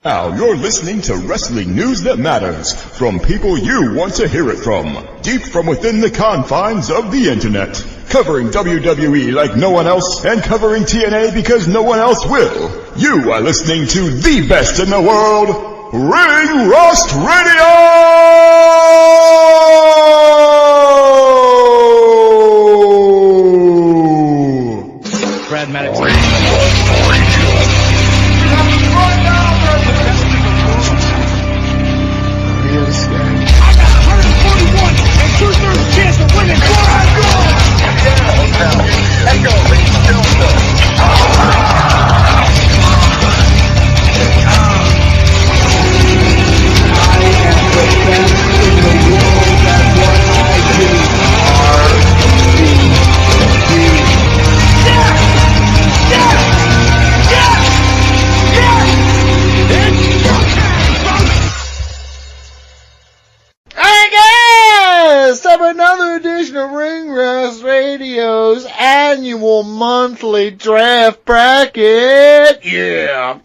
Now you're listening to wrestling news that matters from people you want to hear it from, deep from within the confines of the internet, covering WWE like no one else and covering TNA because no one else will. You are listening to the best in the world, Ring Rust Radio! Brad Maddox. Chance of winning. Another edition of Ring Rust Radio's annual monthly draft bracket. Yeah.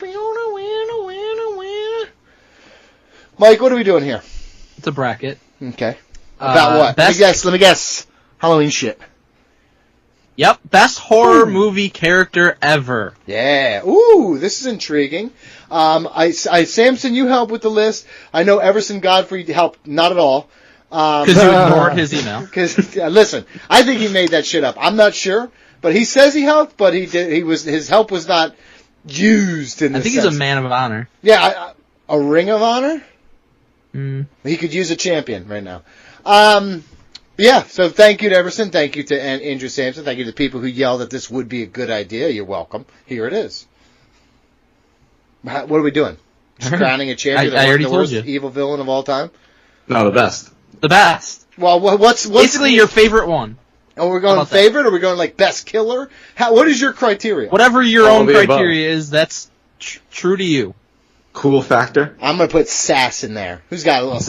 Mike, what are we doing here? It's a bracket. Okay. About what? Best... Let me guess. Halloween shit. Yep. Best horror movie character ever. Yeah. Ooh, this is intriguing. Samson, you helped with the list. I know Everson Godfrey helped not at all. Because you ignored his email. Because listen, I think he made that shit up. I'm not sure, but he says he helped, but his help was not used in this sense. He's a man of honor. Yeah, a ring of honor? He could use a champion right now. Yeah, so thank you to Everson, thank you to Andrew Sampson, thank you to the people who yelled that this would be a good idea. You're welcome. Here it is. What are we doing? Just crowning a champion? I already told you. Evil villain of all time? No, the best. The best. Well, what's basically your favorite one? Oh, we're going favorite, or we're going like best killer? What is your criteria? Whatever your own criteria is, that's true to you. Cool factor. I'm gonna put sass in there. Who's got a little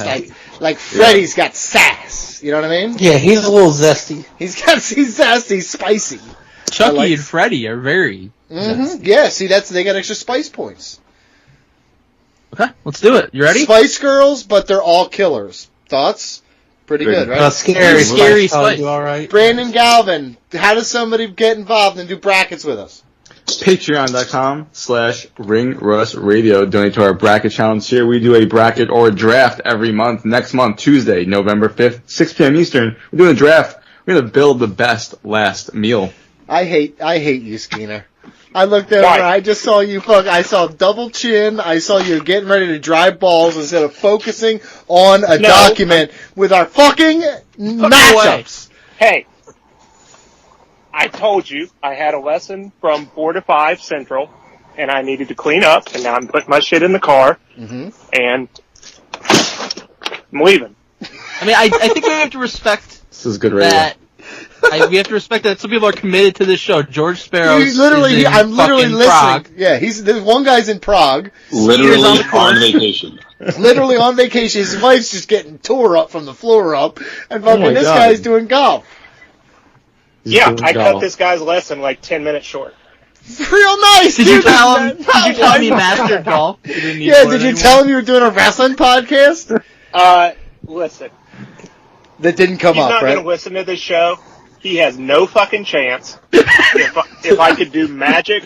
like Freddy's got sass? You know what I mean? Yeah, he's a little zesty. He's zesty, spicy. Chucky and Freddy are very. Mm-hmm. Yeah, see they got extra spice points. Okay, let's do it. You ready? Spice Girls, but they're all killers. Thoughts? Pretty good, right? Scary Spice. All right. Brandon Galvin, how does somebody get involved and do brackets with us? Patreon.com/RingRustRadio. Donate to our bracket challenge here. We do a bracket or a draft every month. Next month, Tuesday, November 5th, 6 p.m. Eastern. We're doing a draft. We're going to build the best last meal. I hate you, Skeeter. I looked over, I just saw you I saw double chin, I saw you getting ready to drive balls instead of focusing on a document with our fucking matchups. Hey, I told you I had a lesson from 4 to 5 Central, and I needed to clean up, and now I'm putting my shit in the car, and I'm leaving. I mean, I think we have to respect this is good radio. That. We have to respect that some people are committed to this show. George Sparrow. I'm literally listening. Prague. Yeah, there's one guy's in Prague. Literally on vacation. Literally on vacation. His wife's just getting tore up from the floor up, and fucking this guy's doing golf. I cut this guy's lesson like 10 minutes short. Real nice. Did you tell him he mastered golf? Did you tell him you were doing a wrestling podcast? Listen. That didn't come up, right? He's not going to listen to this show. He has no fucking chance. If I could do magic,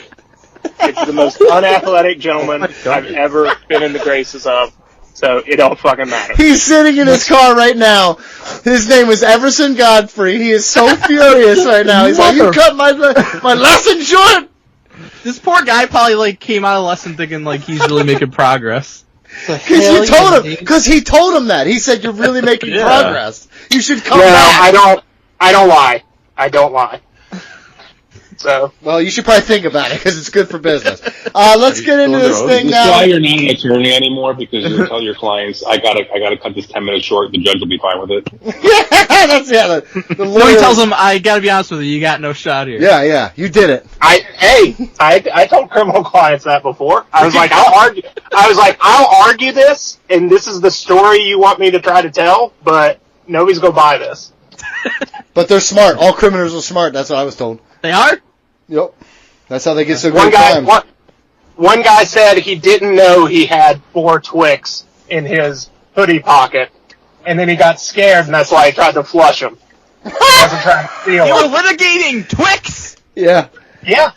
it's the most unathletic gentleman I've ever been in the graces of. So it don't fucking matter. He's sitting in his car right now. His name is Everson Godfrey. He is so furious right now. He's like, "You cut my lesson short." This poor guy probably came out of lesson thinking he's really making progress. Because he told him that. He said, "You're really making progress. You should come back." I don't lie. I don't lie. So, well, you should probably think about it because it's good for business. Let's get into this thing now. That's why you're not an attorney anymore, because you tell your clients, I gotta cut this 10 minutes short. The judge will be fine with it. The lawyer. So he tells him, "I gotta be honest with you. You got no shot here." Yeah, you did it. I told criminal clients that before. I was like, I'll argue this, and this is the story you want me to try to tell, but nobody's gonna buy this. But they're smart. All criminals are smart. That's what I was told. They are? Yep. That's how they get so good at crime. one guy said he didn't know he had 4 Twix in his hoodie pocket, and then he got scared, and that's why he tried to flush them. He wasn't trying to steal You were them. litigating Twix! Yeah. Yeah.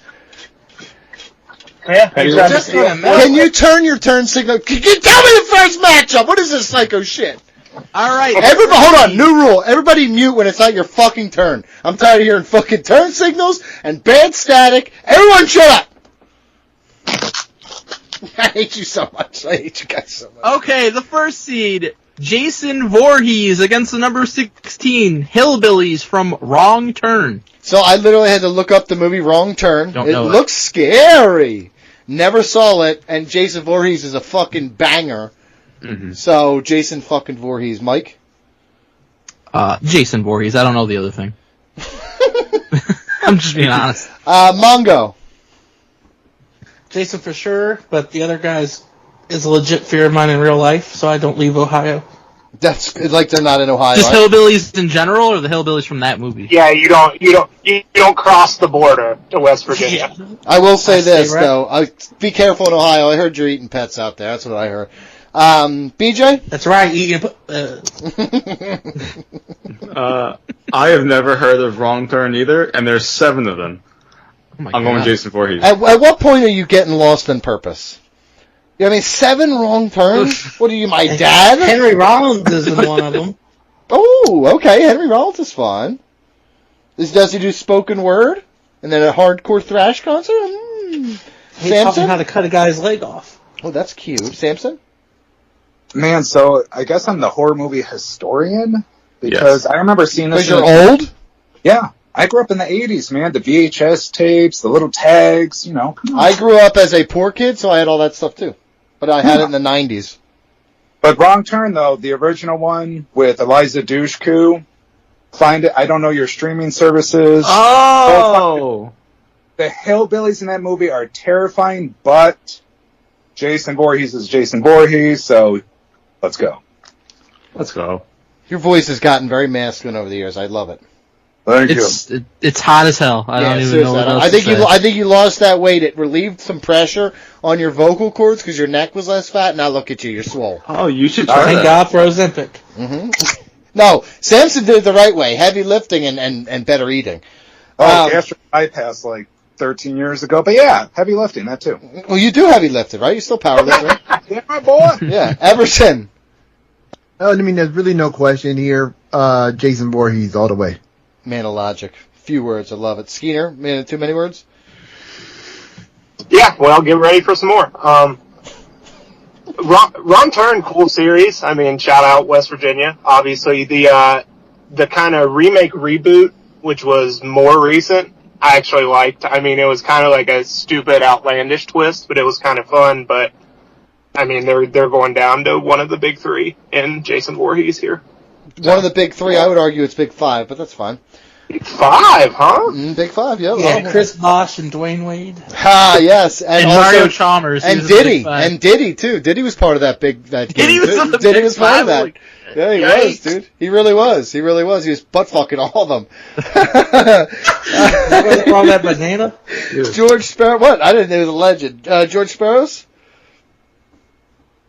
Yeah, he tried to Just steal gonna them. Can you turn your turn signal? Can you tell me the first matchup? What is this psycho shit? Alright. Everybody, hold on, new rule. Everybody mute when it's not your fucking turn. I'm tired of hearing fucking turn signals and bad static. Everyone shut up! I hate you so much. I hate you guys so much. Okay, the first seed, Jason Voorhees against the number 16, Hillbillies from Wrong Turn. So I literally had to look up the movie Wrong Turn. Don't It know it. looks scary. Never saw it, and Jason Voorhees is a fucking banger. Mm-hmm. So, Jason fucking Voorhees. Mike? Jason Voorhees, I don't know the other thing. I'm just being honest. Mongo. Jason for sure, but the other guy is a legit fear of mine in real life, so I don't leave Ohio. That's like they're not in Ohio. Just right? Hillbillies in general, or the Hillbillies from that movie? Yeah, you don't cross the border to West Virginia. I will say I this, say, right? though. Be careful in Ohio. I heard you're eating pets out there. That's what I heard. BJ? That's right, eating. I have never heard of Wrong Turn either, and there's 7 of them. Oh my I'm going with God. Jason Voorhees. At what point are you getting lost on purpose? You know what I mean, 7 wrong turns? What are you, my dad? Henry Rollins is in one of them. Oh, okay. Henry Rollins is fine. Does he do spoken word? And then a hardcore thrash concert? He taught me Samson? how to cut a guy's leg off. Oh, that's cute. Samson? Man, so I guess I'm the horror movie historian because I remember seeing this. Because you're old? Yeah. I grew up in the 80s, man. The VHS tapes, the little tags, you know. Come on. I grew up as a poor kid, so I had all that stuff too. But I had it in the 90s. But Wrong Turn, though, the original one with Eliza Dushku, find it. I don't know your streaming services. Oh! The hillbillies in that movie are terrifying, but Jason Voorhees is Jason Voorhees, so let's go. Let's go. Your voice has gotten very masculine over the years. I love it. Thank you. It's hot as hell. I don't even know what else I think to say. I think you lost that weight. It relieved some pressure on your vocal cords because your neck was less fat. Now look at you, you're swole. Oh, you should try Thank that. God for Ozempic. No, Samson did it the right way: heavy lifting and better eating. Gastric bypass like 13 years ago, but yeah, heavy lifting, that too. Well, you do heavy lifting, right? You still power lift, right? Yeah, my boy. Yeah, Everson. I mean, there's really no question here. Jason Voorhees all the way. Man of logic. Few words. I love it. Skeeter, man, too many words? Yeah, well, get ready for some more. Wrong Turn, cool series. I mean, shout out West Virginia. Obviously, the kind of remake reboot, which was more recent, I actually liked. I mean, it was kind of like a stupid, outlandish twist, but it was kind of fun. But I mean, they're going down to one of the big 3 in Jason Voorhees here. One of the big 3. I would argue it's big 5, but that's fine. Big 5, huh? Big 5, yeah. Yeah, well, Chris Bosh and Dwayne Wade. yes, and And also, Mario Chalmers. he and was a big Diddy, fan. and Diddy too. Diddy was part of that game. Diddy was too. on the Diddy big was part of 5, that. like, Yeah, he yikes. was, dude. He really was. He was. He was butt fucking all of them. What call that banana? George Sparrow. What? I didn't know he was a legend. George Sparrows.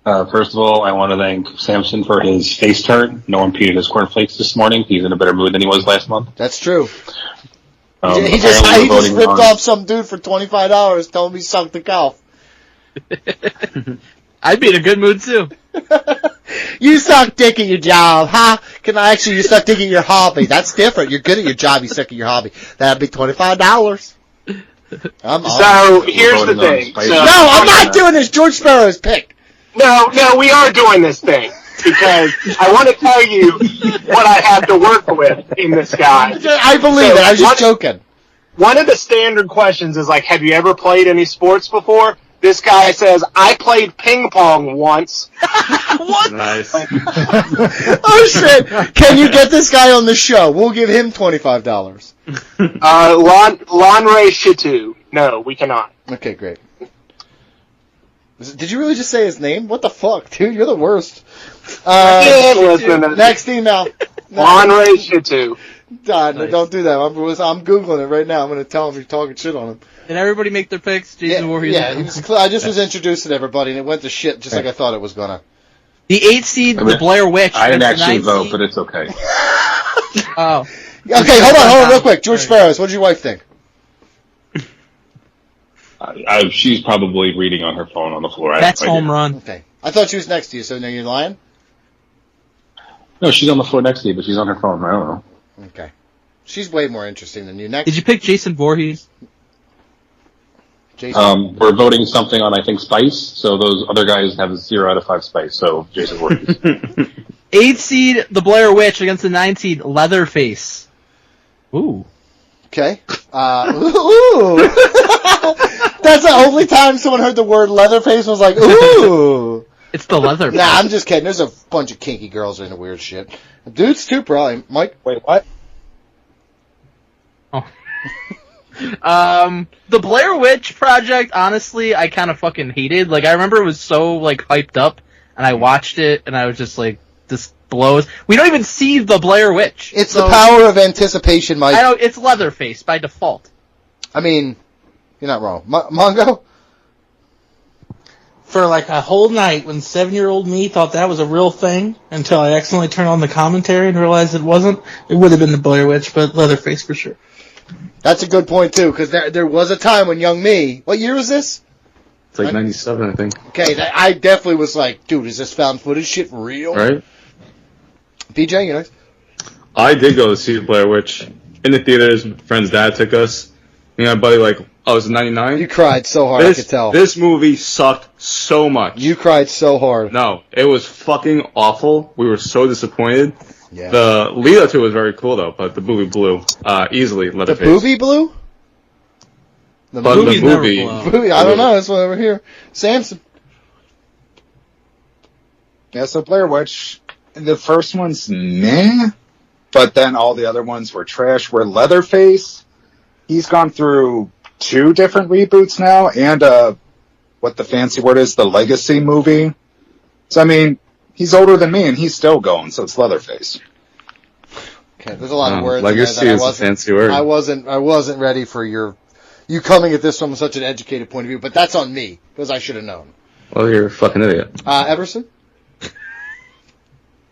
First of all, I want to thank Samson for his face turn. No one peed his cornflakes this morning. He's in a better mood than he was last month. That's true. Apparently He we're just voting ripped on- off some dude for $25, telling me he sucked the cow. I'd be in a good mood too. You suck dick at your job, huh? You suck dick at your hobby. That's different. You're good at your job, you suck at your hobby. That'd be $25. So here's the thing. So, No, I'm not doing this. George Sparrow's pick. No, we are doing this thing because I want to tell you what I have to work with in this guy. I believe it. I was just joking. One of the standard questions is like, have you ever played any sports before? This guy says, I played ping pong once. What? Nice. Oh shit! Can you get this guy on the show? We'll give him $25. Lanre Chitu. No, we cannot. Okay, great. Did you really just say his name? What the fuck, dude? You're the worst. Next email. Lanre Chitu. Don't do that. I'm Googling it right now. I'm going to tell him you're talking shit on him. Did everybody make their picks? Jason Voorhees. Yeah, I just was introducing everybody, and it went to shit just like I thought it was gonna. The 8 seed, the Blair Witch. I didn't actually vote, seed. but it's okay. Oh. Okay, hold on, real quick. George Sparrows, what did your wife think? She's probably reading on her phone on the floor. That's home run. Okay. I thought she was next to you, so now you're lying? No, she's on the floor next to you, but she's on her phone. I don't know. Okay. She's way more interesting than you. Next. Did you pick Jason Voorhees? Jason? We're voting something on, I think, Spice, so those other guys have 0 out of 5 Spice, so Jason Voorhees. 8 seed, the Blair Witch against the 9 seed, Leatherface. Ooh. Okay. Ooh. That's the only time someone heard the word Leatherface was like, ooh. It's the Leatherface. Nah, I'm just kidding. There's a bunch of kinky girls into weird shit. Dudes too, probably. Mike? Wait, what? Oh. The Blair Witch Project, honestly, I kind of fucking hated. Like, I remember it was so, like, hyped up, and I watched it, and I was just like, this blows. We don't even see the Blair Witch. It's the power of anticipation, Mike. I know, it's Leatherface by default. I mean, you're not wrong. Mongo? For like a whole night, when 7-year-old me thought that was a real thing, until I accidentally turned on the commentary and realized it wasn't, it would have been the Blair Witch, but Leatherface for sure. That's a good point, too, because there was a time when young me... What year was this? It's like 97, I think. Okay, I definitely was like, dude, is this found footage shit real? Right? BJ, you know? I did go to see Blair Witch in the theaters. My friend's dad took us. Me and my buddy, like, I was in 99. You cried so hard, I could tell. This movie sucked so much. You cried so hard. No, it was fucking awful. We were so disappointed. Yeah. The lead up to it was very cool, though, but the movie blew. Easily, The Leatherface. movie blew? The movie. Movie, I don't know. That's what over here. Samson. Yeah, so Blair Witch, the first one's meh, but then all the other ones were trash. Where Leatherface, he's gone through 2 different reboots now, and what the fancy word is, the Legacy movie. So, I mean, he's older than me, and he's still going, so it's Leatherface. Okay, there's a lot of words. Legacy in there is a fancy word. I wasn't ready for you coming at this from such an educated point of view, but that's on me, because I should have known. Well, you're a fucking idiot. Everson?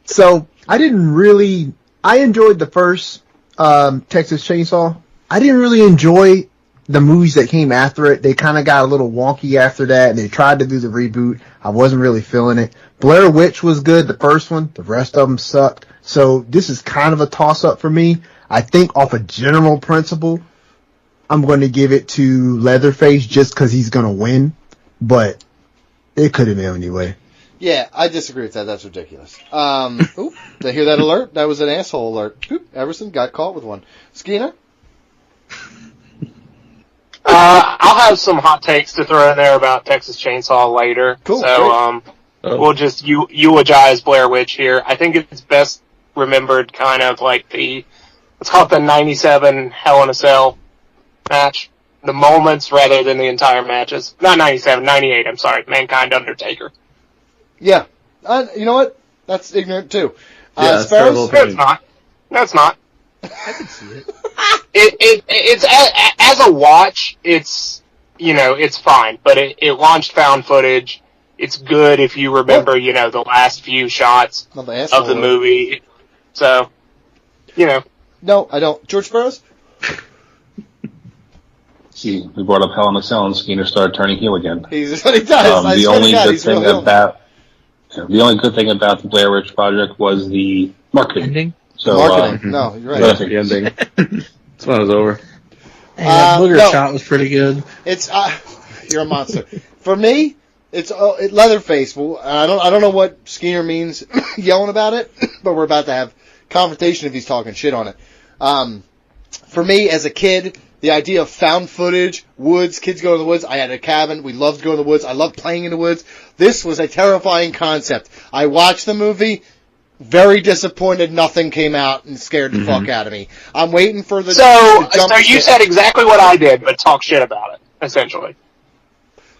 So, I enjoyed the first Texas Chainsaw. I didn't really enjoy the movies that came after it. They kind of got a little wonky after that, and they tried to do the reboot. I wasn't really feeling it. Blair Witch was good, the first one. The rest of them sucked. So this is kind of a toss-up for me. I think off a general principle, I'm going to give it to Leatherface just because he's going to win. But it could have been anyway. Yeah, I disagree with that. That's ridiculous. Did I hear that alert? That was an asshole alert. Oop, Everson got caught with one. Skeena? I'll have some hot takes to throw in there about Texas Chainsaw later. Cool. So, we'll just eulogize Blair Witch here. I think it's best remembered kind of like let's call it the 97 Hell in a Cell match. The moments rather than the entire matches. Not 97, 98, I'm sorry. Mankind Undertaker. Yeah. You know what? That's ignorant too. Yeah, Sparrows? No, it's not. No, it's not. I can see it. It's as a watch, it's fine, but it launched found footage. It's good if you remember, the last few shots of the movie. So, No, I don't. George Sparrows? See, we brought up Hell in a Cell, and Skinner started turning heel again. He's what he does. The only good thing about the Blair Witch Project was the marketing. Ending? So, marketing. No, you're right. The ending. This one was over. Hey, that booger shot was pretty good. It's you're a monster. For me, it's Leatherface. Well, I don't know what Skeeter means yelling about it, but we're about to have confrontation if he's talking shit on it. For me, as a kid, the idea of found footage, woods, kids go to the woods. I had a cabin. We loved going to the woods. I loved playing in the woods. This was a terrifying concept. I watched the movie. Very disappointed nothing came out and scared the fuck out of me. I'm waiting for the So you said exactly what I did, but talk shit about it, essentially.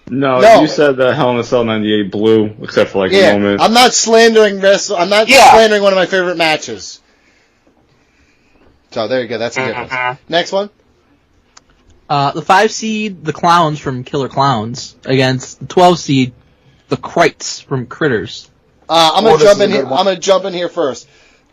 No, you said that Hell in a Cell 98 blew, except for a moment. I'm not slandering I'm not slandering one of my favorite matches. So there you go, that's the difference. Next one. The 5 seed, the Clowns from Killer Clowns, against the 12 seed, the Krites from Critters. I'm gonna jump in here first.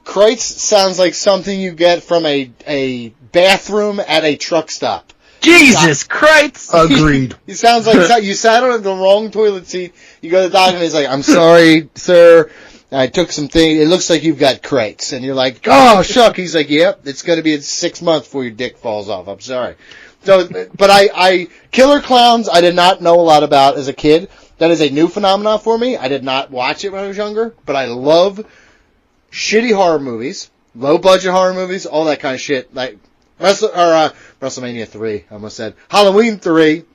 Krites sounds like something you get from a bathroom at a truck stop. Jesus Christ! Agreed. He sounds like you sat on the wrong toilet seat. You go to the doctor and he's like, "I'm sorry, sir. I took some things. It looks like you've got Krites." And you're like, "Oh, shuck." He's like, "Yep, it's going to be 6 months before your dick falls off. I'm sorry." So, but I Killer Clowns, I did not know a lot about as a kid. That is a new phenomenon for me. I did not watch it when I was younger, but I love shitty horror movies, low budget horror movies, all that kind of shit. Like WrestleMania 3, I almost said. Halloween 3.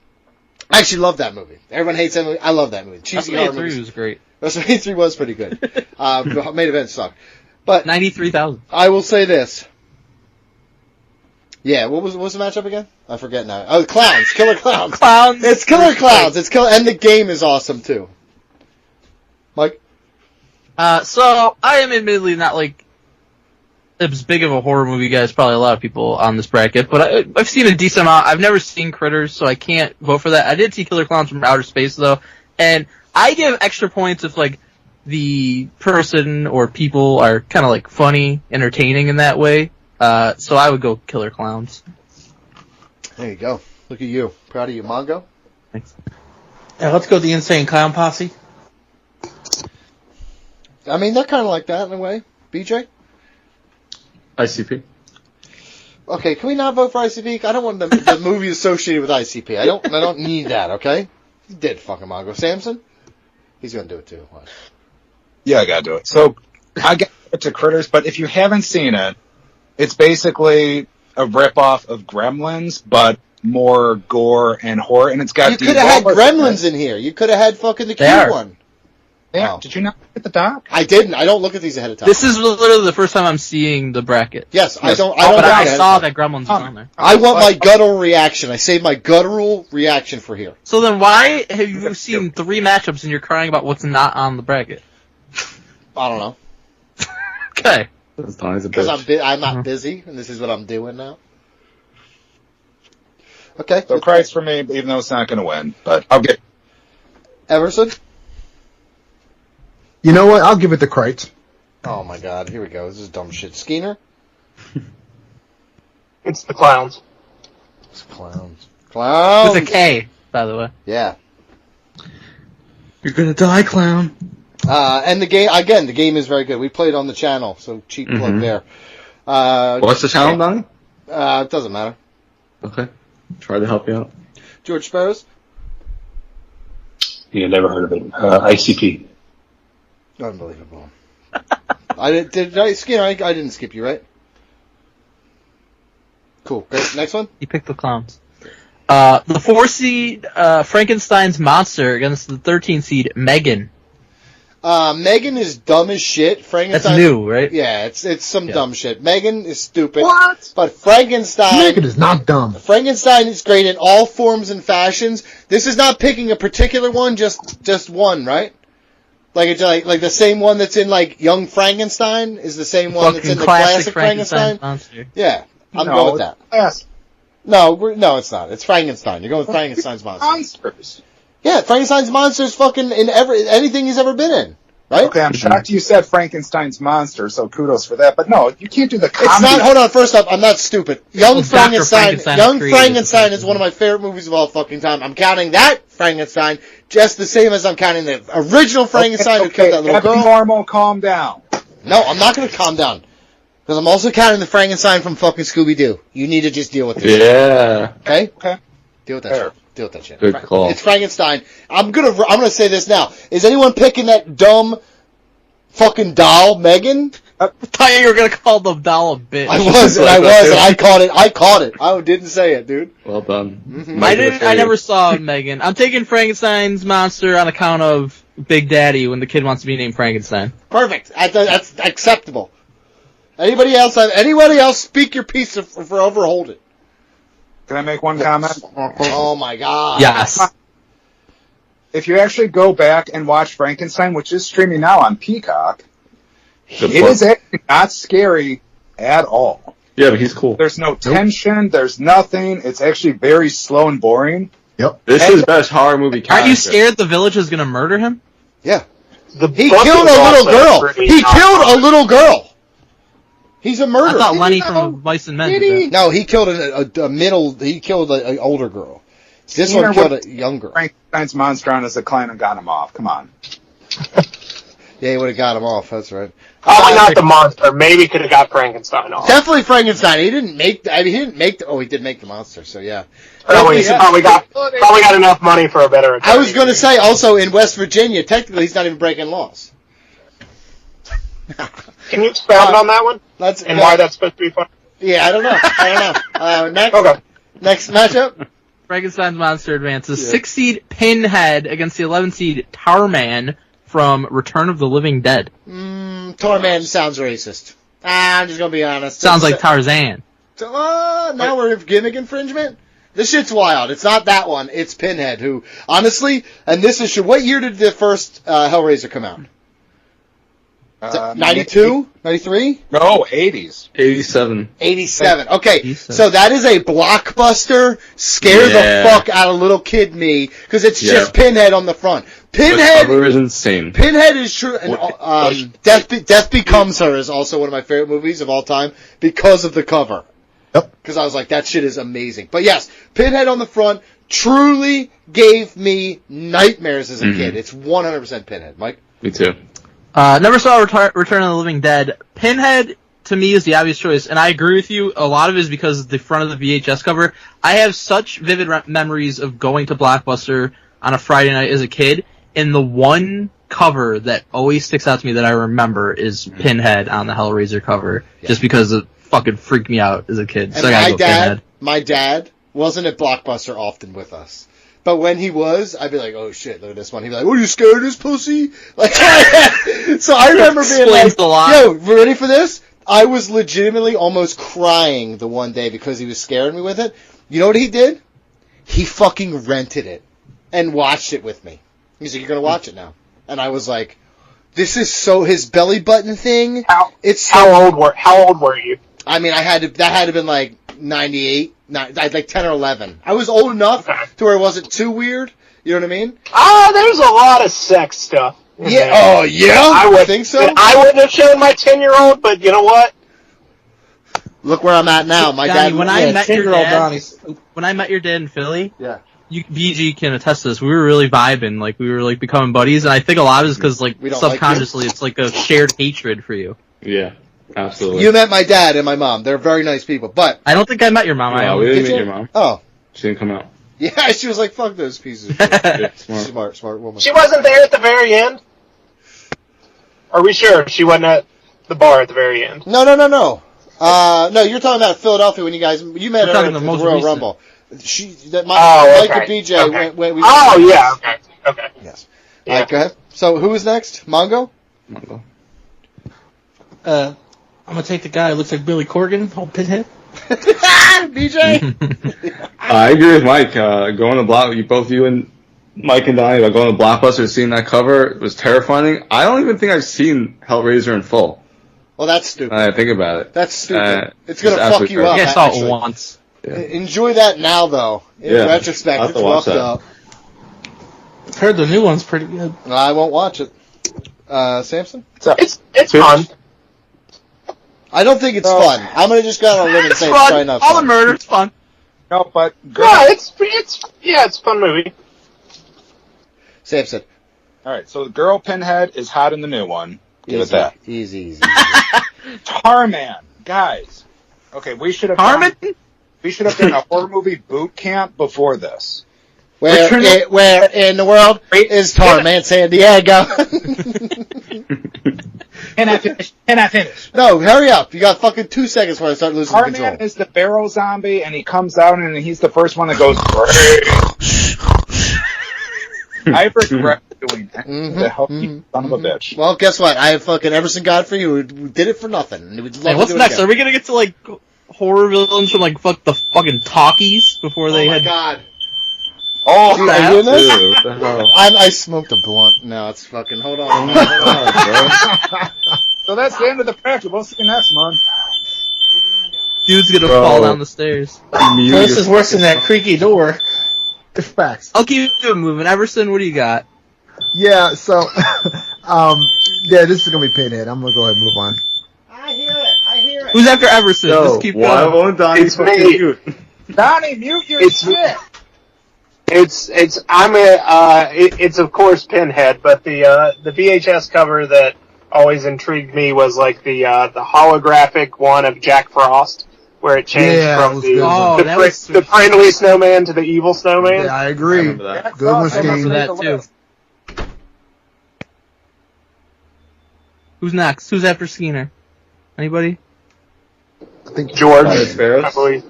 I actually love that movie. Everyone hates that movie. I love that movie. Cheesy horror movies. 3 was great. WrestleMania 3 was pretty good. Main event sucked. But 93,000. I will say this. Yeah, what was the matchup again? I forget now. Oh, Clowns. Killer Clowns. Clowns. It's Killer Clowns. And the game is awesome too. Mike? So I am admittedly not like as big of a horror movie guy as probably a lot of people on this bracket, but I've seen a decent amount. I've never seen Critters, so I can't vote for that. I did see Killer Clowns from Outer Space though, and I give extra points if like the person or people are kind of like funny, entertaining in that way. So I would go Killer Clowns. There you go. Look at you. Proud of you, Mongo. Thanks. Yeah, let's go the Insane Clown Posse. I mean, they're kind of like that in a way. BJ? ICP. Okay, can we not vote for ICP? I don't want the movie associated with ICP. I don't need that, okay? You did fucking Mongo. Samson? He's gonna do it too. Watch. Yeah, I gotta do it. So, I get it to Critters, but if you haven't seen it, it's basically a ripoff of Gremlins, but more gore and horror, and it's got... You could have had Gremlins in here. You could have had fucking the cute one. Yeah, Oh. Did you not look at the doc? I didn't. I don't look at these ahead of time. This is literally the first time I'm seeing the bracket. Yes, I don't. But I look saw at that Gremlins was on there. I want my guttural reaction. I saved my guttural reaction for here. So then why have you seen 3 matchups and you're crying about what's not on the bracket? I don't know. Okay. Because I'm not busy, and this is what I'm doing now. Okay. So Christ for me, even though it's not going to win, but I'll get... Everson? You know what? I'll give it to Krites. Oh my god, here we go. This is dumb shit. Skeeter? It's the Clowns. It's Clowns. Clowns! With a K, by the way. Yeah. You're gonna die, clown. And the game is very good. We played on the channel, so cheap plug there. What's the channel, Donnie? It doesn't matter. Okay. Try to help you out. George Sparrows? Yeah, never heard of it. ICP. Unbelievable. Did I didn't skip you, right? Cool. Great. Next one? You picked the Clowns. The 4 seed, Frankenstein's Monster against the 13 seed, Megan. Megan is dumb as shit. Frankenstein. That's new, right? Yeah, it's some dumb shit. Megan is stupid. What? But Frankenstein. Megan is not dumb. Frankenstein is great in all forms and fashions. This is not picking a particular one, just one, right? Like it's like the same one that's in like Young Frankenstein is the same one that's in the classic Frankenstein. Monster. Yeah, I'm going with that. Yes. No, it's not. It's Frankenstein. You're going with Frankenstein's Monster. Monsters. Yeah, Frankenstein's Monster is fucking in anything he's ever been in, right? Okay, I'm shocked you said Frankenstein's Monster, so kudos for that. But no, you can't do the comedy. It's not. Hold on. First up, I'm not stupid. Young Frankenstein is one of my favorite movies of all fucking time. I'm counting that Frankenstein just the same as I'm counting the original Frankenstein who killed that little girl. Normal, calm down. No, I'm not going to calm down. Because I'm also counting the Frankenstein from fucking Scooby-Doo. You need to just deal with this. Yeah. Okay? Okay. Deal with that shit. Deal with that shit. Good call. It's Frankenstein. I'm gonna say this now. Is anyone picking that dumb fucking doll, Megan? I thought you were gonna call the doll a bitch. I was, and I caught it. I didn't say it, dude. Well done. Mm-hmm. I never saw Megan. I'm taking Frankenstein's Monster on account of Big Daddy when the kid wants to be named Frankenstein. Perfect. That's acceptable. Anybody else speak your piece for overhold it. Can I make one comment? Oh my god. Yes. If you actually go back and watch Frankenstein, which is streaming now on Peacock, it is actually not scary at all. Yeah, but he's cool. There's no tension. There's nothing. It's actually very slow and boring. Yep. This is his best horror movie character. Aren't you scared the village is going to murder him? Yeah. The He book killed is a little also girl. pretty He not- killed a little girl. He's a murderer. I thought Did Lenny you know? from Mice and Men Did did he? that. No, he killed a middle. He killed an older girl. This one killed a young girl. Frankenstein's monster on as a clan and got him off. Come on. Yeah, he would have got him off. That's right. Probably not the monster. Maybe could have got Frankenstein off. Definitely Frankenstein. He didn't make. I mean, he didn't make. Oh, he did make the monster. So yeah. Probably got enough money for a better attorney. I was going to say also in West Virginia, technically he's not even breaking laws. Can you expound on that one? And why that's supposed to be fun? Yeah, I don't know. Next. Okay. Next matchup. Frankenstein's monster advances 6 seed Pinhead against the 11 seed Tarman from Return of the Living Dead. Torman sounds racist. I'm just going to be honest. Sounds like Tarzan. Now we're in gimmick infringement? This shit's wild. It's not that one. It's Pinhead, who, honestly, and this is, what year did the first Hellraiser come out? 92? 93? No, 80s. 87. 87. Okay, 87. so that is a blockbuster. Scare the fuck out of little kid me, because it's just Pinhead on the front. The cover is insane. Pinhead is true. And, Death Becomes Her is also one of my favorite movies of all time because of the cover. Yep. Because I was like, that shit is amazing. But yes, Pinhead on the front truly gave me nightmares as a kid. It's 100% Pinhead. Mike? Me too. Never saw Return of the Living Dead. Pinhead, to me, is the obvious choice, and I agree with you. A lot of it is because of the front of the VHS cover. I have such vivid memories of going to Blockbuster on a Friday night as a kid, and the one cover that always sticks out to me that I remember is Pinhead on the Hellraiser cover, just because it fucking freaked me out as a kid. So And my dad wasn't at Blockbuster often with us. But when he was, I'd be like, oh shit, look at this one. He'd be like, oh, you scared of this pussy? Like, so I remember being like, yo, ready for this? I was legitimately almost crying the one day because he was scaring me with it. You know what he did? He fucking rented it and watched it with me. He's like, you're going to watch it now. And I was like, this is so, his belly button thing. How old were you? I mean, that had to have been like 98, like 10 or 11. I was old enough to where it wasn't too weird. You know what I mean? There's a lot of sex stuff. Yeah. Oh, yeah? I would think so? I wouldn't have shown my 10-year-old, but you know what? Look where I'm at now. My Donnie, dad. when I met your dad in Philly, BG can attest to this. We were really vibing, like we were like becoming buddies, and I think a lot of it is because like subconsciously it's like a shared hatred for you. Yeah, absolutely. You met my dad and my mom. They're very nice people, but I don't think I met your mom. No, we didn't meet your mom. Oh, she didn't come out. Yeah, she was like, "Fuck those pieces." Of shit. Smart woman. She wasn't there at the very end. Are we sure she wasn't at the bar at the very end? No. No, you're talking about Philadelphia when you met her at the Royal recent. Rumble. Mike and BJ Okay. when we. Yeah. Okay. Yes. Yeah. All right, go ahead. So who is next? Mongo. I'm gonna take the guy who looks like Billy Corgan, old Pinhead. BJ. I agree with Mike. Going to both you and Mike and Donnie about going to Blockbuster, seeing that cover was terrifying. I don't even think I've seen Hellraiser in full. Well, that's stupid. I think about it. That's stupid. It's gonna fuck you I up. think I saw actually. it once. Yeah. Enjoy that now, though. In retrospect, it's fucked up. I've heard the new one's pretty good. I won't watch it. Samson? It's fun. I don't think it's fun. I'm gonna just go out on a limb and say it's fun. probably not All fun. the murder's fun. No, but it's a fun movie. Samson. all right. So the girl Pinhead is hot in the new one. Give it that. Easy. Tarman, guys. Okay, we should have done a horror movie boot camp before this. Where in the world is Tarman San Diego? Can I finish? No, hurry up. You got fucking 2 seconds before I start losing control. Tarman is the barrel zombie, and he comes out, and he's the first one that goes, I regret doing that. The hell, you son of a bitch. Well, guess what? I have fucking Everson Godfrey who did it for nothing. And Hey, what's next? Are we gonna get to like horror villains from like the fucking talkies before they had? God. Oh, Dude, are you in this? Dude, what the hell? I smoked a blunt. No, it's fucking. Hold on. So that's the end of the bracket. We'll see you next month. Dude's gonna Bro. fall down the stairs. This is worse than that creaky door. It's facts. I'll keep it moving. Everson, what do you got? Yeah, so, yeah, this is gonna be Pinhead. I'm gonna go ahead and move on. I hear it. Who's after Everson? Yo, Just keep why going. won't Donnie It's fucking me. mute? Donnie, mute your It's- shit. It's of course Pinhead, but the VHS cover that always intrigued me was like the holographic one of Jack Frost, where it changed Yeah, that from was the good. Oh, that was the friendly snowman to the evil snowman. Yeah, I I agree. remember that. Good one, I remember Steve. that too. Who's next? Who's after Skeeter? Anybody? I think George, Sparrows? I believe.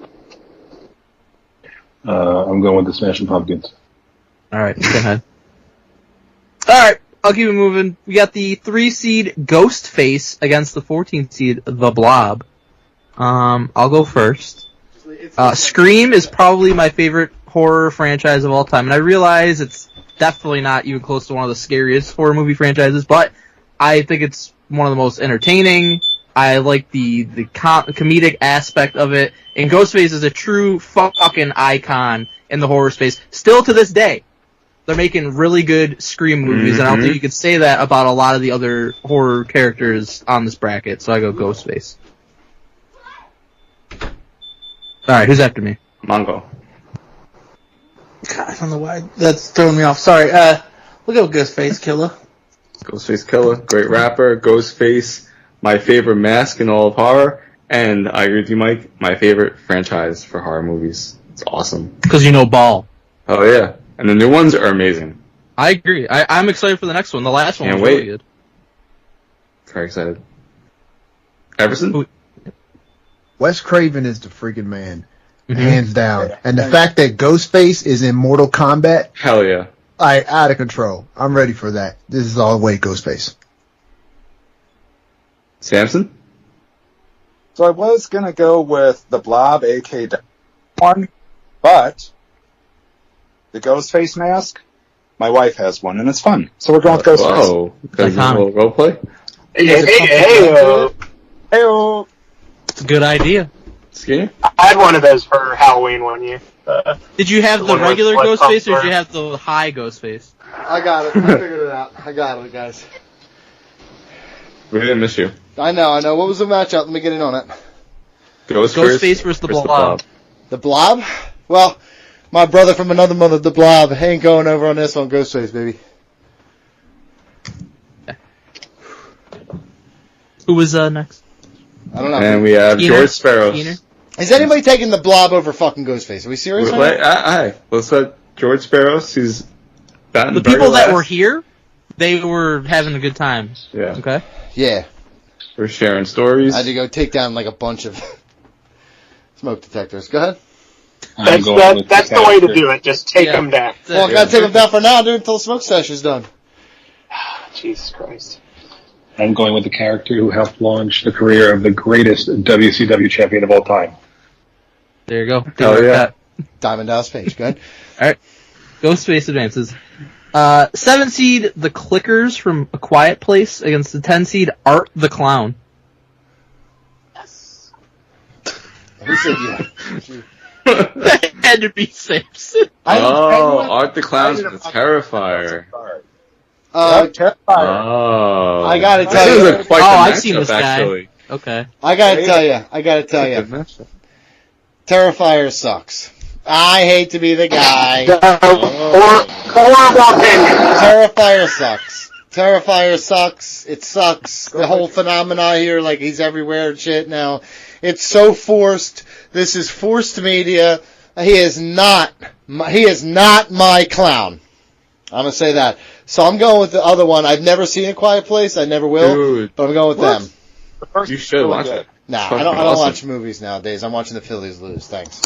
I'm going with the Smashing Pumpkins. All right, go ahead. All right, I'll keep it moving. We got the 3 seed Ghostface against the 14 seed The Blob. I'll go first. Scream is probably my favorite horror franchise of all time, and I realize it's definitely not even close to one of the scariest horror movie franchises, but I think it's one of the most entertaining. I like the comedic aspect of it, and Ghostface is a true fucking icon in the horror space. Still to this day, they're making really good Scream movies, and I don't think you could say that about a lot of the other horror characters on this bracket, so I go Ghostface. Alright, who's after me? Mongo. God, I don't know why that's throwing me off. Sorry. We'll go Ghostface Killer. Ghostface Killer, great rapper. Ghostface, my favorite mask in all of horror. And I agree with you, Mike, my favorite franchise for horror movies. It's awesome. Because you know ball. Oh yeah. And the new ones are amazing. I agree. I'm excited for the next one. The last one Can't was really wait. good. Very excited. Everson? Wes Craven is the freaking man, Mm-hmm. hands down. And the fact that Ghostface is in Mortal Kombat, Hell yeah. out of control. I'm ready for that. This is all the way Ghostface. Samson? So I was gonna go with the Blob, aka one, but the Ghostface mask, my wife has one, and it's fun. So we're going with Ghostface. Whoa. Because of a little roleplay? Hey-oh. It's a good idea. Skinny? I had one of those for Halloween one year. Did you have The the one with regular blood Ghostface, or pump did you have the high Ghostface? I got it. I figured it out. I got it, guys. We didn't miss you. I know. What was the matchup? Let me get in on it. Ghostface versus the Blob. The Blob? Well, my brother from another mother, the Blob, ain't going over on this one. Ghostface, baby. Who was next? I don't know. And we have Skeeter? George Sparrows. Skeeter? Is anybody taking the Blob over fucking Ghostface? Are we serious? Wait, right now? hi. Let's let George Sparrows, who's gotten The very people that last. were here, they were having a good time. Yeah. Okay. Yeah. We're sharing stories. I had to go take down like a bunch of smoke detectors. Go ahead. I'm going with That's the way to do it. Just take Yeah. them down. Well, I gotta take them down for now, dude, until the smoke session's done. Jesus Christ. I'm going with the character who helped launch the career of the greatest WCW champion of all time. There you go. Hell yeah. Diamond Dallas Page. Go ahead. Alright. Ghostface advances. 7 seed, the Clickers from A Quiet Place against the 10 seed, Art the Clown. Who said yeah? That had to be Samson. Art the Clown's the Terrifier. Terrifier. Oh. I gotta This tell is you. a quite Oh, the I've seen matchup, this guy. actually. Okay. I gotta tell you. Good matchup. Terrifier sucks. I hate to be the guy. Horrible opinion. Terrifier sucks. Terrifier sucks. It sucks. The whole phenomena here, like he's everywhere and shit now. It's so forced. This is forced media. He is not my clown. I'm gonna say that. So I'm going with the other one. I've never seen A Quiet Place. I never will. Dude. But I'm going with them. You should watch it. Nah, Fucking I don't awesome. watch movies nowadays. I'm watching the Phillies lose. Thanks.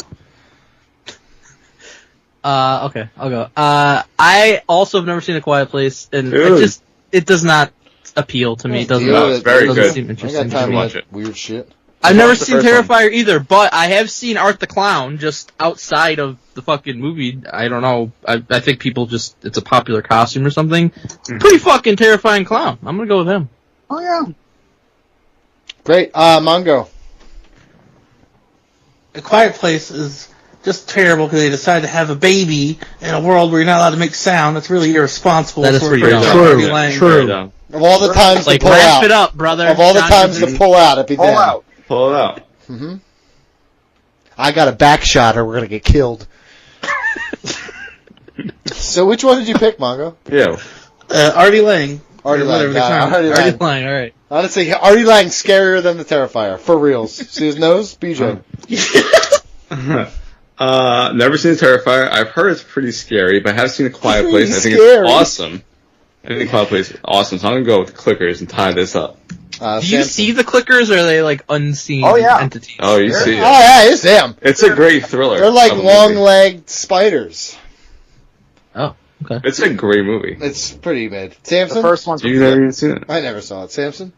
Okay, I'll go. I also have never seen A Quiet Place, and Dude. it does not appeal to me. It doesn't, Deal with it's very doesn't good. seem I interesting got to time me. to watch watch it. weird shit. I've never Watch the seen first Terrifier either, but I have seen Art the Clown just outside of the fucking movie. I don't know. I think people just, it's a popular costume or something. Pretty fucking terrifying clown. I'm gonna go with him. Oh, yeah. Great. Mongo. A Quiet Place is just terrible because they decided to have a baby in a world where you're not allowed to make sound. That's really irresponsible. That is pretty dumb. Artie Lang. Very dumb. Of all the times Like, to pull wrap out. it up, brother. Of all the John times Goodman. to pull out, it'd be Pull them. out. Pull it out. Mm-hmm. I got a back shot or we're going to get killed. So which one did you pick, Mongo? Yeah. Artie Lang. Artie Or Lang. whatever they got it. call him. Artie Already Lang. playing, alright. Honestly, Artie Lang's scarier than the Terrifier. For reals. See his nose? BJ. Never seen Terrifier. I've heard it's pretty scary, but I have seen A Quiet Place. And I think Scary. it's awesome. I think A Quiet Place is awesome, so I'm gonna go with clickers and tie this up. Do you Samson. see the clickers, or are they like unseen Oh, yeah. entities? Oh, you see Oh, it. yeah, it's them. It's a great thriller. They're like of a movie. long-legged spiders. Oh, okay. It's a great movie. It's pretty mid. The Samson? first one's You've never even seen it? I never saw it. Samson?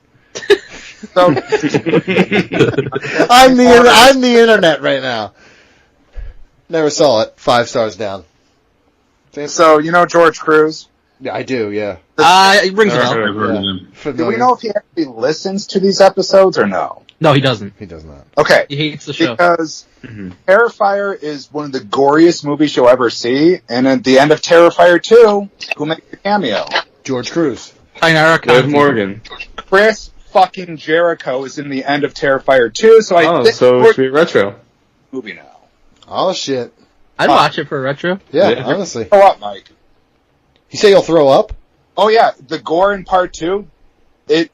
so, I'm the internet right now. Never saw it. 5 stars down. Samson? so you know George Cruz? Yeah, I do, yeah. It rings a Never bell. heard I've heard of Yeah. him. Do we Familiar. know if he actually listens to these episodes or no? No, he doesn't. He does not. Okay. He hates the show. Because Mhm. Terrifier is one of the goriest movies you'll ever see, and at the end of Terrifier 2, who makes a cameo? George Cruz. Tainara Liv Conti. Morgan. Chris fucking Jericho is in the end of Terrifier 2, so I Oh, think so it we're should be retro. movie now. Oh, shit. I'd watch it for a retro. Yeah, Yeah. honestly. Throw up, Mike. You say you'll throw up? Oh yeah, the gore in part 2,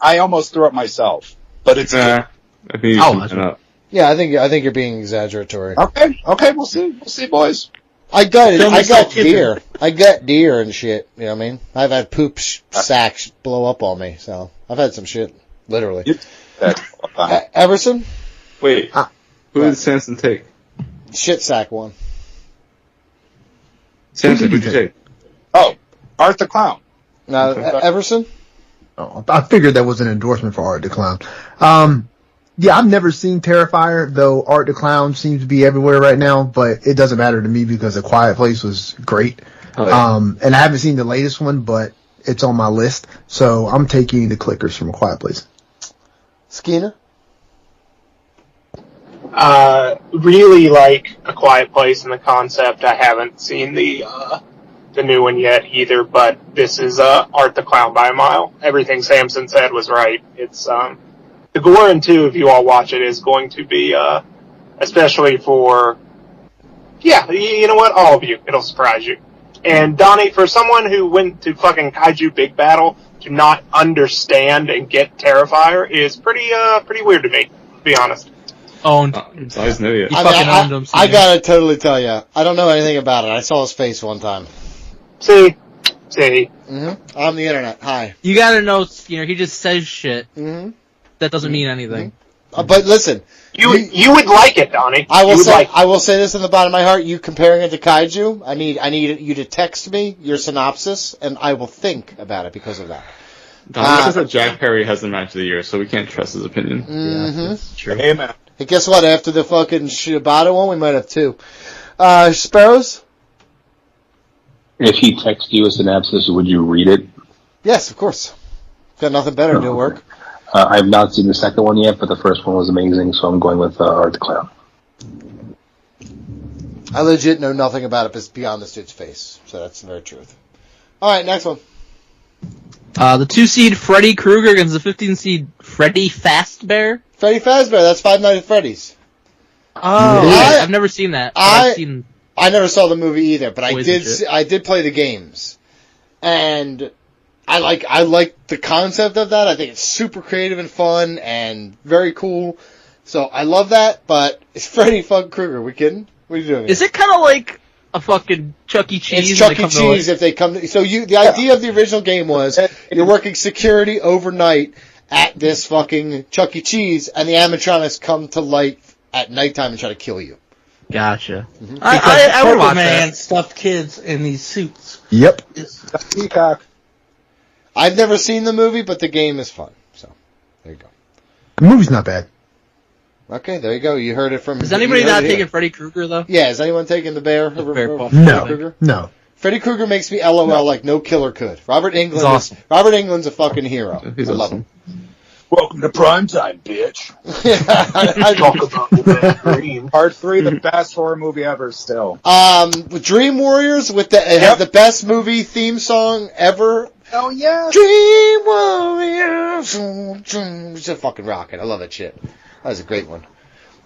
I almost threw up myself, but it's Nah, I think you I'll should watch turn it. up. Yeah, I think you're being exaggeratory. okay. We'll see, boys. I got Film I yourself got kidding. deer. I got deer and shit. You know what I mean? I've had poop sacks blow up on me, so I've had some shit. Literally. Everson? Wait, who did Samson take? Shit sack one. Samson, Who who'd did you you take? Oh, Art the Clown. Now, Everson? Oh, I figured that was an endorsement for Art the Clown. Yeah, I've never seen Terrifier, though Art the Clown seems to be everywhere right now, but it doesn't matter to me because A Quiet Place was great. Oh, yeah. And I haven't seen the latest one, but it's on my list, so I'm taking the clickers from A Quiet Place. Skeena? Really like A Quiet Place and the concept. I haven't seen the new one yet either, but this is Art the Clown by a mile. Everything Samson said was right. It's the gore in 2, if you all watch it, is going to be especially for you know what, all of you, it'll surprise you. And Donnie, for someone who went to fucking Kaiju Big Battle to not understand and get Terrifier is pretty weird to me, to be honest. Owned. It's always new yet. He fucking owned him. I gotta totally tell you, I don't know anything about it. I saw his face one time. See. Mm-hmm. On the internet. Hi. You gotta know, Skinner, he just says shit. Mm-hmm. That doesn't mean anything. But listen, You would like it, Donnie. I will You would say like it. I will say this in the bottom of my heart. You comparing it to Kaiju, I need you to text me your synopsis, and I will think about it because of that. Don says that Jack Perry has the match of the year, so we can't trust his opinion. Mm-hmm. True. Amen. Hey, guess what? After the fucking Shibata one, we might have 2. Sparrows? If he texts you a synopsis, would you read it? Yes, of course. Got nothing better to do at work. I have not seen the second one yet, but the first one was amazing, so I'm going with Art the Clown. I legit know nothing about it beyond this dude's face. So that's the very truth. Alright, next one. The 2-seed Freddy Krueger against the 15-seed Freddy Fazbear. Freddy Fazbear, that's Five Nights at Freddy's. Oh, Yeah. I've never seen that. But I- I've seen. I never saw the movie either, but I Boys did and shit. I did play the games. And I like the concept of that. I think it's super creative and fun and very cool. So I love that, but it's Freddy fucking Krueger. We kidding? What are you doing? Is it kind of like a fucking Chuck E. Cheese? It's when Chuck they E. come to Cheese life? if they come to, so the idea of the original game was you're working security overnight at this fucking Chuck E. Cheese and the animatronics come to life at nighttime and try to kill you. Gotcha. Mm-hmm. I would Purple watch Man that. stuffed kids in these suits. Yep. Peacock. I've never seen the movie, but the game is fun. So, there you go. The movie's not bad. Okay, there you go. You heard it from... Is anybody you heard not it taking here. Freddy Krueger, though? Yeah, is anyone taking the bear over bear over paw. Freddy No. Krueger? No. Freddy Krueger makes me LOL like no killer could. Robert Englund He's awesome. Robert Englund's a fucking hero. He's I love awesome. him. Welcome to primetime, bitch. Talk about the bad dream. Part 3, the best horror movie ever still. Dream Warriors it has the best movie theme song ever. Oh, yeah. Dream Warriors. It's a fucking rocket. I love that shit. That was a great one.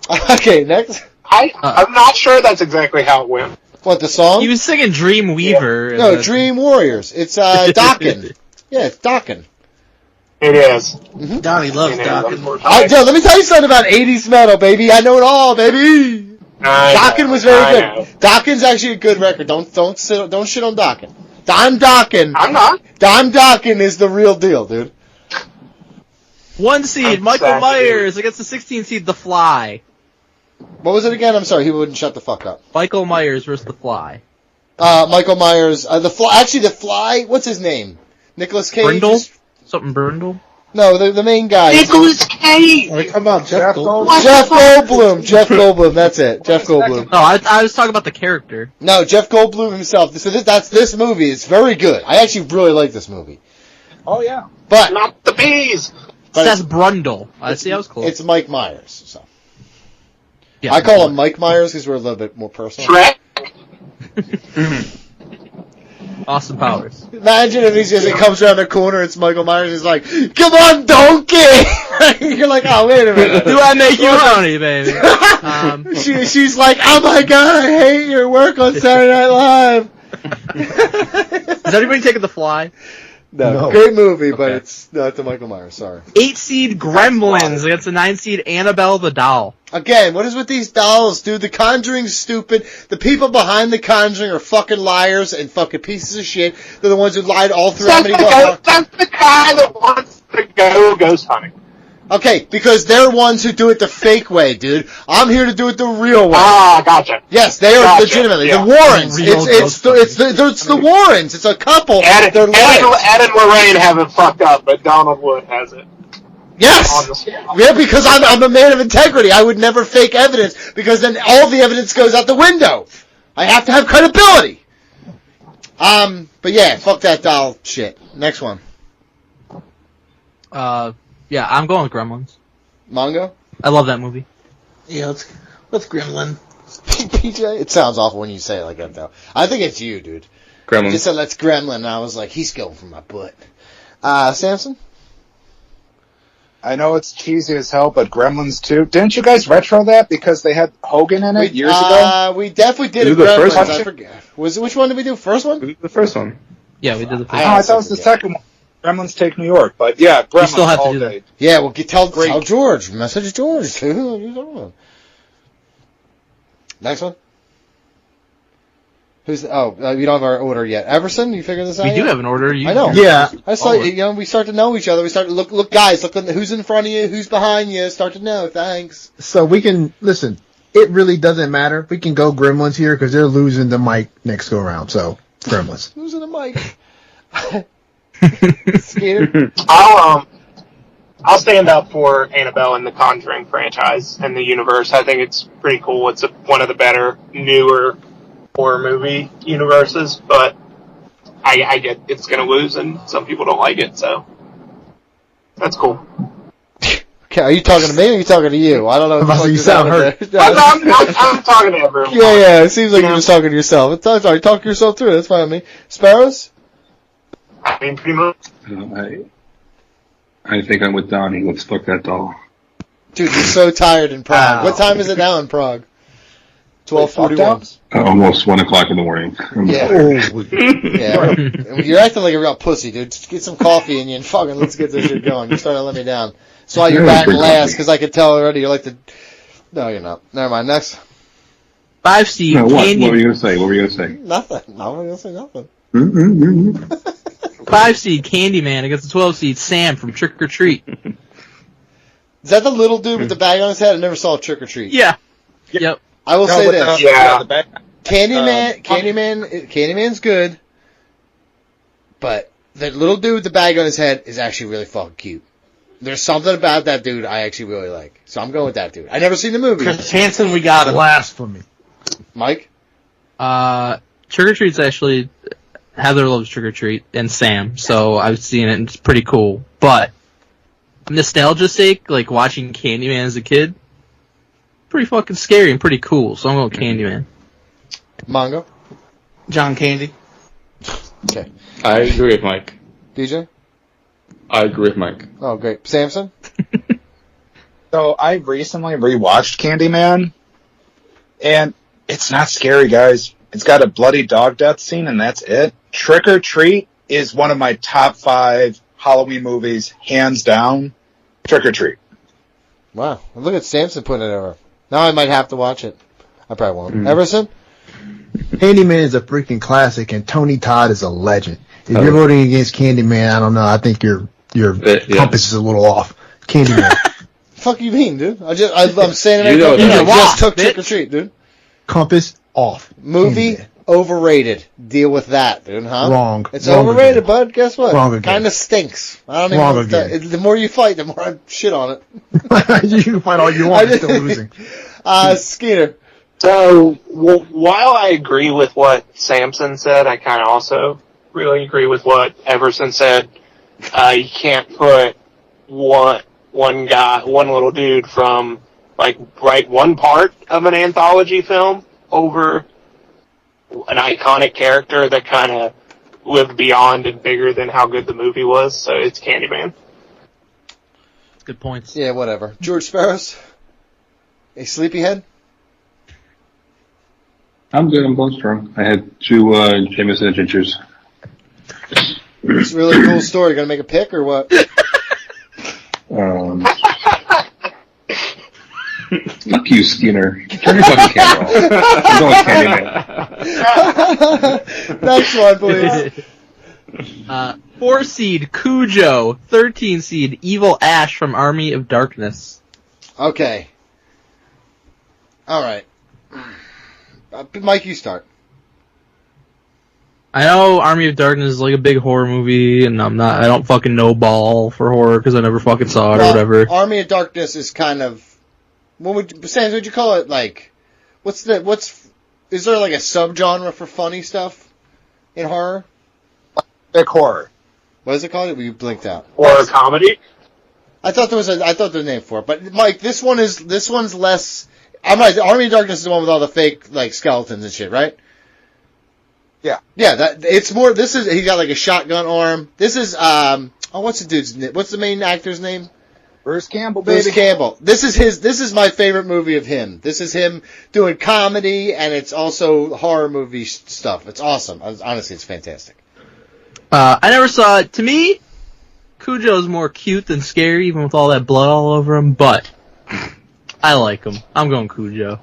Okay, next. I'm not sure that's exactly how it went. What, the song? He was singing Dream Weaver. Yeah. No, Dream Warriors. It's Dokken. Yeah, it's Dokken. It is. Mm-hmm. Donnie loves Dokken. Let me tell you something about 80s metal, baby. I know it all, baby. Dokken was very good. Dokken's actually a good record. Don't shit on Dokken. Don Dokken. I'm not. Don Dokken is the real deal, dude. 1 seed, Michael Myers against the 16 seed, The Fly. What was it again? I'm sorry, he wouldn't shut the fuck up. Michael Myers versus The Fly. Michael Myers. The Fly. Actually, The Fly. What's his name? Nicolas Cage. Brindle? Something Brindle? No, the main guy. Nicolas Cage! Are we talking about Jeff Goldblum? Jeff Goldblum. Jeff Goldblum. That's it. Jeff Goldblum. No, I was talking about the character. No, Jeff Goldblum himself. So that's this movie. It's very good. I actually really like this movie. Oh, yeah. But Not the bees! Seth Brundle. I see, I was close. It's Mike Myers. So Yeah, I call him Mike Myers because we're a little bit more personal. Shrek? Austin Powers. Imagine if he comes around the corner, it's Michael Myers. He's like, "Come on, donkey!" You're like, "Oh, wait a minute." Do I make you honey, baby? She's like, "Oh my god, I hate your work on Saturday Night Live." Is everybody taking The Fly? No. Great movie, but it's not the Michael Myers. Sorry. 8 seed Gremlins against the 9 seed Annabelle the Doll. Again, what is with these dolls, dude? The Conjuring's stupid. The people behind The Conjuring are fucking liars and fucking pieces of shit. They're the ones who lied all through That's the guy that wants to go ghost hunting. Okay, because they're ones who do it the fake way, dude. I'm here to do it the real way. Ah, gotcha. Yes, they are legitimately yeah. the Warrens. It's the Warrens. It's a couple. Ed They're liars. and Lorraine haven't fucked up, but Donald Wood has it. Yes. Yeah, because I'm a man of integrity. I would never fake evidence because then all the evidence goes out the window. I have to have credibility. But yeah, fuck that doll shit. Next one. Yeah, I'm going with Gremlins. Mongo? I love that movie. Yeah, let's Gremlin. PJ? It sounds awful when you say it like that, though. I think it's you, dude. Gremlins. You just said, let's Gremlin, and I was like, he's going for my butt. Samson? I know it's cheesy as hell, but Gremlins 2. Didn't you guys retro that because they had Hogan in it years ago? We definitely did the Gremlins. first one. I forget. Which one did we do? First one? The first one. Yeah, we did the first I thought it was the second one. Gremlins Take New York, but yeah, Gremlins still have to all do that. day. Yeah, well, tell George. Message George. Next one. Who's? We don't have our order yet. Everson, you figured this out? We yet? do have an order. I know. Yeah. I saw. We start to know each other. We start to look, guys. Look, who's in front of you? Who's behind you? Start to know. Thanks. So we can listen. It really doesn't matter. We can go Gremlins here because they're losing the mic next go around. So Gremlins. Losing the mic. Scared? I'll stand up for Annabelle and the Conjuring franchise and the universe. I think it's pretty cool. It's one of the better, newer horror movie universes, but I get it's going to lose, and some people don't like it, so that's cool. Okay, are you talking to me or are you talking to you? I don't know. You sound hurt. I'm talking to everyone. Yeah. It seems like you're just talking to yourself. It's sorry, talk yourself through it. That's fine with me. Sparrows? I mean, pretty much. I think I'm with Donnie. Let's fuck that doll. Dude, you're so tired in Prague. What time is it now in Prague? 12:41. Almost 1 o'clock in the morning. Yeah. You're acting like a real pussy, dude. Just get some coffee in you and fucking let's get this shit going. You're starting to let me down. That's why you're batting last, because I could tell already you're like the... No, you're not. Never mind. Next. 5 seed. No, what were you going to say? What were you going to say? Nothing. I wasn't going to say nothing. 5 seed Candyman against the 12 seed Sam from Trick or Treat. Is that the little dude with the bag on his head? I never saw Trick or Treat. Yeah. Yep. I will say this. Yeah. Candyman's good, but the little dude with the bag on his head is actually really fucking cute. There's something about that dude I actually really like. So I'm going with that dude. I never seen the movie. Chris Hansen, we got him. Blasphemy. Mike? Trick or Treat's actually... Heather loves Trick or Treat and Sam, so I've seen it and it's pretty cool. But nostalgia's sake, like watching Candyman as a kid, pretty fucking scary and pretty cool. So I'm going Candyman. Mongo? John Candy. Okay. I agree with Mike. DJ? I agree with Mike. Oh, great. Samson? So I recently rewatched Candyman, and it's not scary, guys. It's got a bloody dog death scene, and that's it. Trick or Treat is one of my top 5 Halloween movies, hands down. Trick or Treat. Wow. Look at Samson putting it over. Now I might have to watch it. I probably won't. Everson? Candyman is a freaking classic, and Tony Todd is a legend. If you're voting against Candyman, I don't know. I think your compass is a little off. Candyman. Fuck you mean, dude? I'm saying it. I just took Trick or Treat, dude. Compass off. Movie Candyman. Overrated. Deal with that, dude, huh? Wrong. It's Wrong overrated, again. bud. Guess what? Wrong again. Kind of stinks. I don't even Wrong know if that, again. the more you fight, the more I shit on it. You can fight all you want, you're still losing. Skeeter. So, while I agree with what Samson said, I kind of also really agree with what Everson said. You can't put one little dude from, like, write one part of an anthology film over an iconic character that kind of lived beyond and bigger than how good the movie was. So it's Candyman. Good points. Yeah, whatever. George Sparrows? A sleepyhead? I'm good. I'm both strong. I had 2 Jameson and Gingers. It's a really cool story. You gonna make a pick or what? Fuck you, Skinner. Turn your fucking camera off. I'm going Candyman. Next one, please. 4 seed Cujo, 13 seed Evil Ash from Army of Darkness. Okay. All right. Mike, you start. I know Army of Darkness is like a big horror movie, and I don't fucking know ball for horror because I never fucking saw it or whatever. Army of Darkness is kind of, Sans, would you call it, like, is there like a subgenre for funny stuff in horror? Big horror. What is it called? You blinked out. Horror comedy? I thought there was a name for it, but Mike, this one's less. I'm right. Army of Darkness is the one with all the fake like skeletons and shit, right? Yeah. Yeah, it's more. He's got like a shotgun arm. This is what's the main actor's name? Bruce Campbell, baby. Bruce Campbell. This is my favorite movie of him. This is him doing comedy, and it's also horror movie stuff. It's awesome. Honestly, it's fantastic. I never saw it. To me, Cujo's more cute than scary, even with all that blood all over him, but I like him. I'm going Cujo.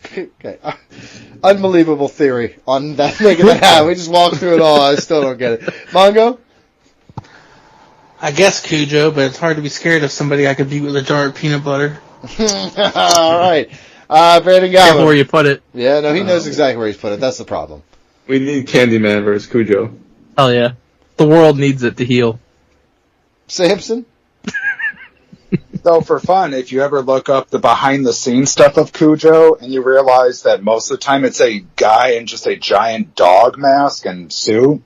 Okay. Unbelievable theory on that making that happen. We just walked through it all. I still don't get it. Mongo? I guess Cujo, but it's hard to be scared of somebody I could beat with a jar of peanut butter. All right. Brandon Gowan. Careful where you put it. Yeah, no, he knows exactly where he's put it. That's the problem. We need Candyman versus Cujo. Hell yeah. The world needs it to heal. Samson? So for fun, if you ever look up the behind-the-scenes stuff of Cujo and you realize that most of the time it's a guy in just a giant dog mask and suit,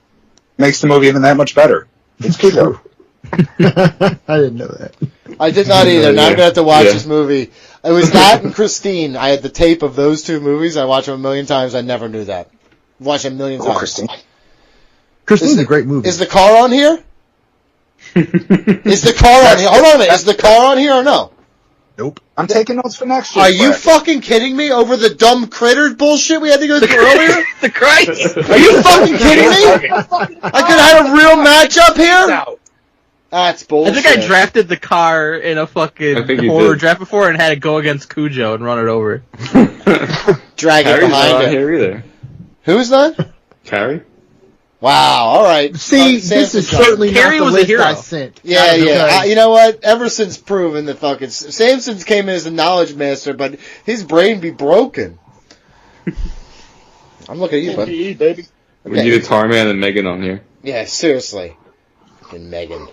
makes the movie even that much better. It's Cujo. I didn't know that. I did not either. Now I'm going to have to watch this movie. It was that and Christine. I had the tape of those 2 movies. I watched them a million times. I never knew that. Watched them a million times. Christine's a great movie. Is the car on here? Is the car on here? Hold on a minute. Is the car on here or no? Nope. I'm taking notes for next year. Are you fucking kidding me over the dumb critter bullshit we had to go through earlier? The Christ! Are you fucking kidding me? I could have had a real matchup here? That's bullshit. I think I drafted the car in a fucking horror draft before and had it go against Cujo and run it over. Drag it behind not it. here either. Who's not? Carrie? Wow, alright. See, this is certainly not the list I sent. Yeah. You know what? Everson's proven that fucking Samson's came in as a knowledge master, but his brain be broken. I'm looking at you, bud. Baby. We need a Tarman and Megan on here. Yeah, seriously. Fucking Megan.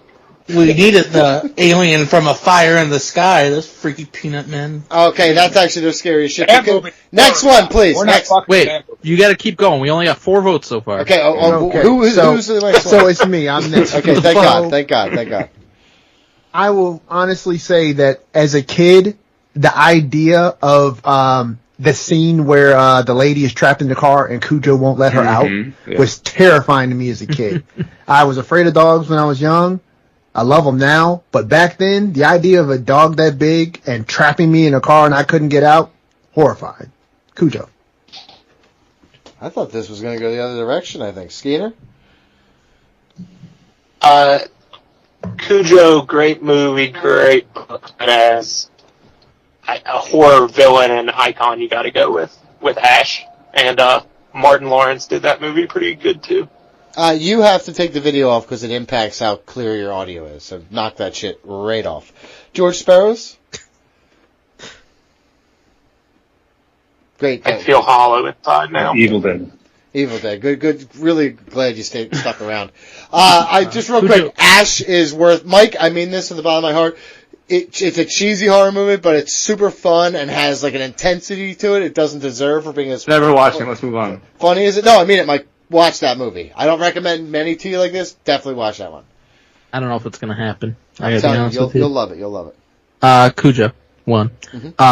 We needed the alien from a fire in the sky. Those freaky peanut men. Okay, that's actually their scariest shit. Next one, please. Next. Wait, you gotta keep going. We only got 4 votes so far. Okay, who's the next one? So it's me. I'm next. Okay, thank God. I will honestly say that as a kid, the idea of the scene where the lady is trapped in the car and Cujo won't let her out was terrifying to me as a kid. I was afraid of dogs when I was young. I love them now, but back then, the idea of a dog that big and trapping me in a car and I couldn't get out, horrifying. Cujo. I thought this was going to go the other direction, I think. Skeeter? Cujo, great movie, great book, but as a horror villain and icon, you got to go with Ash. And Martin Lawrence did that movie pretty good, too. You have to take the video off because it impacts how clear your audio is, so knock that shit right off. George Sparrows? Great. I feel hollow inside now. Evil Dead. Evil Dead. Good. Really glad you stuck around. I just real quick. Ash is worth. Mike, I mean this from the bottom of my heart. It's a cheesy horror movie, but it's super fun and has like an intensity to it. It doesn't deserve for being as. Never watched it. Let's move on. Funny is it? No, I mean it, Mike. Watch that movie. I don't recommend many to you like this. Definitely watch that one. I don't know if it's going to happen. I'm telling you, you'll love it. You'll love it. Cujo, 1.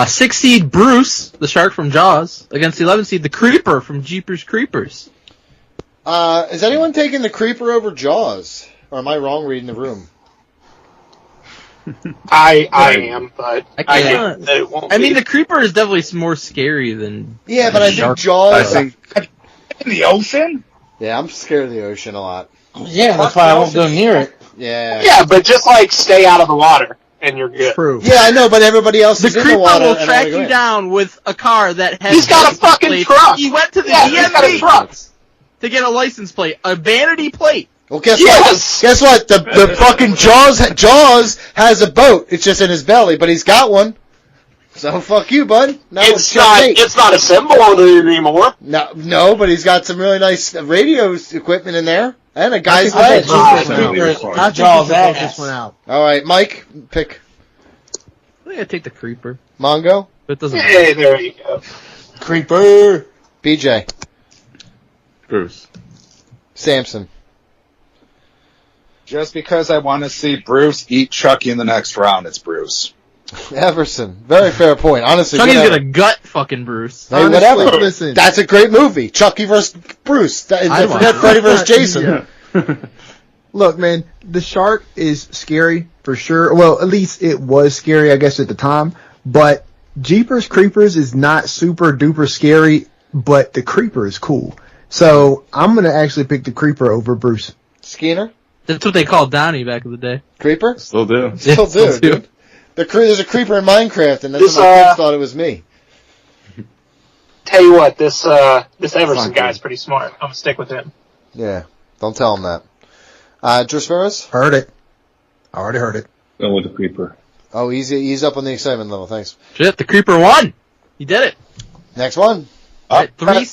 6 seed Bruce, the shark from Jaws, against the 11 seed the Creeper from Jeepers Creepers. Is anyone taking the Creeper over Jaws? Or am I wrong reading the room? I am, but I think that it won't. I mean, the Creeper is definitely more scary than. Yeah, but I think Jaws. I think in the ocean. Yeah, I'm scared of the ocean a lot. Yeah, that's why I won't go near it. Yeah. Yeah, but just like stay out of the water and you're good. True. Yeah, I know, but everybody else is in the water. The Creeper will track you down with a car that has. He's got a fucking plate. truck. He went to the he's got a truck to get a license plate, a vanity plate. Well, guess what? Guess what? The fucking Jaws has a boat. It's just in his belly, but he's got one. So fuck you, bud. Now it's not assembled anymore. No, but he's got some really nice radio equipment in there and a guy's leg. Jaws this one out. All right, Mike, pick. I think I take the Creeper. Mongo. But it doesn't. Hey, there you go. Creeper. BJ. Bruce. Samson. Just because I want to see Bruce eat Chucky in the next round, it's Bruce. Everson. Very fair point. Honestly, Chucky's gonna gut fucking Bruce. Hey, whatever. Listen. That's a great movie. Chucky versus Bruce. Forget Freddy versus Jason. Yeah. Look, man, the shark is scary for sure. Well, at least it was scary, I guess, at the time. But Jeepers Creepers is not super duper scary, but the Creeper is cool. So I'm gonna actually pick the Creeper over Bruce. Skinner? That's what they called Donnie back in the day. Creeper? Still do. Still do, dude. There's a creeper in Minecraft, and that's what my kids thought it was me. Tell you what, this Everson guy's pretty smart. I'm gonna stick with him. Yeah, don't tell him that. Drosferus? Heard it. I already heard it. Go with the Creeper. Oh, he's up on the excitement level. Thanks. Shit, the Creeper won. He did it. Next one. Right, 3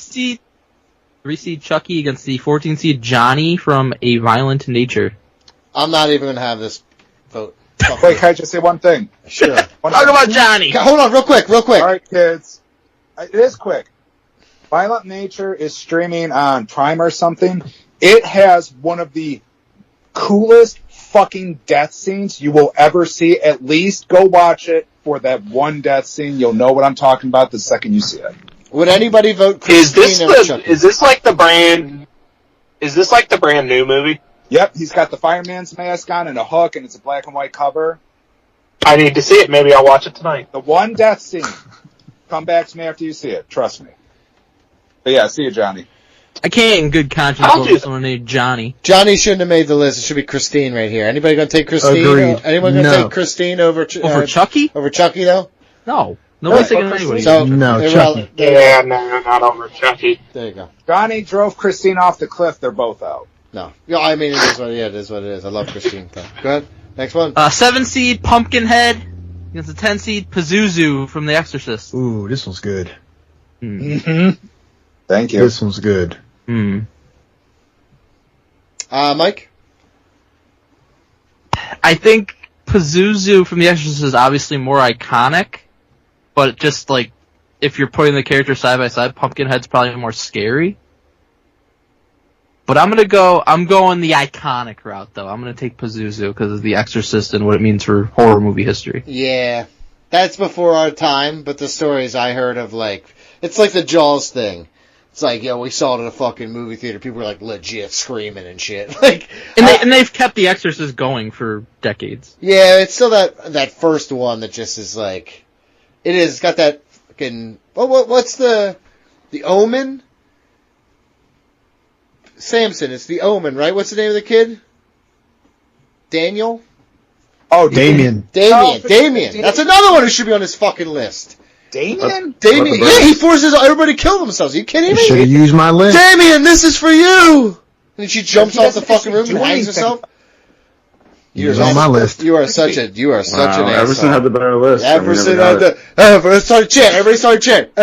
seed Chucky against the 14 seed Johnny from A Violent Nature. I'm not even gonna have this vote. Wait, can I just say one thing? Sure. Talk about Johnny. Hold on, real quick. All right, kids. It is quick. Violent Nature is streaming on Prime or something. It has one of the coolest fucking death scenes you will ever see. At least go watch it for that one death scene. You'll know what I'm talking about the second you see it. Would anybody vote Christine or Chucky? Is this like the brand new movie? Yep, he's got the fireman's mask on and a hook, and it's a black and white cover. I need to see it. Maybe I'll watch it tonight. The one death scene. Come back to me after you see it. Trust me. But yeah, see you, Johnny. I can't in good conscience vote for someone named Johnny. Johnny shouldn't have made the list. It should be Christine right here. Anybody going to take Christine? Agreed. Anyone going to take Christine over Chucky? Over Chucky, though? No. Nobody's taking anybody. So, no, Chucky. Yeah, no, not over Chucky. There you go. Johnny drove Christine off the cliff. They're both out. No. Yeah, I mean, it is what it is. I love Christine. Go ahead. Next one. 7 seed Pumpkinhead against the 10 seed Pazuzu from The Exorcist. Ooh, this one's good. Mm-hmm. Thank you. This one's good. Mike? I think Pazuzu from The Exorcist is obviously more iconic, but just like, if you're putting the characters side by side, Pumpkinhead's probably more scary. But I'm going the iconic route, though. I'm gonna take Pazuzu because of The Exorcist and what it means for horror movie history. Yeah. That's before our time, but the stories I heard of, like, it's like the Jaws thing. It's like, we saw it in a fucking movie theater. People were, like, legit screaming and shit. Like, and they've kept The Exorcist going for decades. Yeah, it's still that first one that just is like, it is. It's got that fucking. What's the Omen? Samson. It's the Omen, right? What's the name of the kid? Daniel. Oh, Damien. Damien. That's another one who should be on this fucking list. Damien? Damien. Yeah, he forces everybody to kill themselves. Are you kidding me? Should have used my list. Damien, this is for you. And she jumps off the fucking room and hangs herself. You're on my list. You are such an asshole. Everson had the better list. Everson had the Everson started chanting. Everybody started chanting.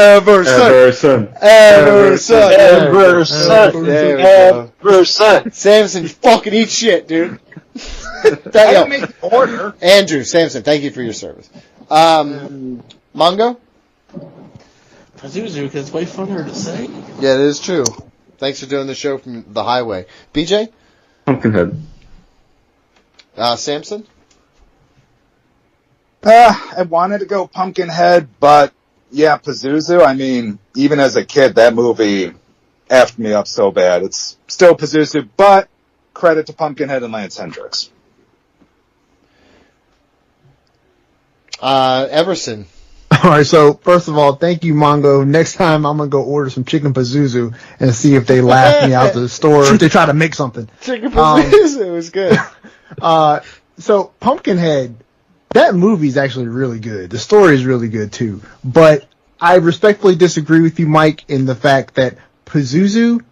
Everson. Samson, you fucking eat shit, dude. I make the order. Andrew, Samson, thank you for your service. Mongo? Pazuzu, because it's way funnier to say. Yeah, it is true. Thanks for doing the show from the highway. BJ? Pumpkinhead. Samson? I wanted to go Pumpkinhead, but yeah, Pazuzu. I mean, even as a kid, that movie effed me up so bad. It's still Pazuzu, but credit to Pumpkinhead and Lance Hendricks. Everson? All right, so first of all, thank you, Mongo. Next time, I'm gonna go order some chicken Pazuzu and see if they laugh me out the store or if they try to make something. Chicken Pazuzu was good. So Pumpkinhead, that movie's actually really good. The story is really good too. But I respectfully disagree with you, Mike, in the fact that Pazuzu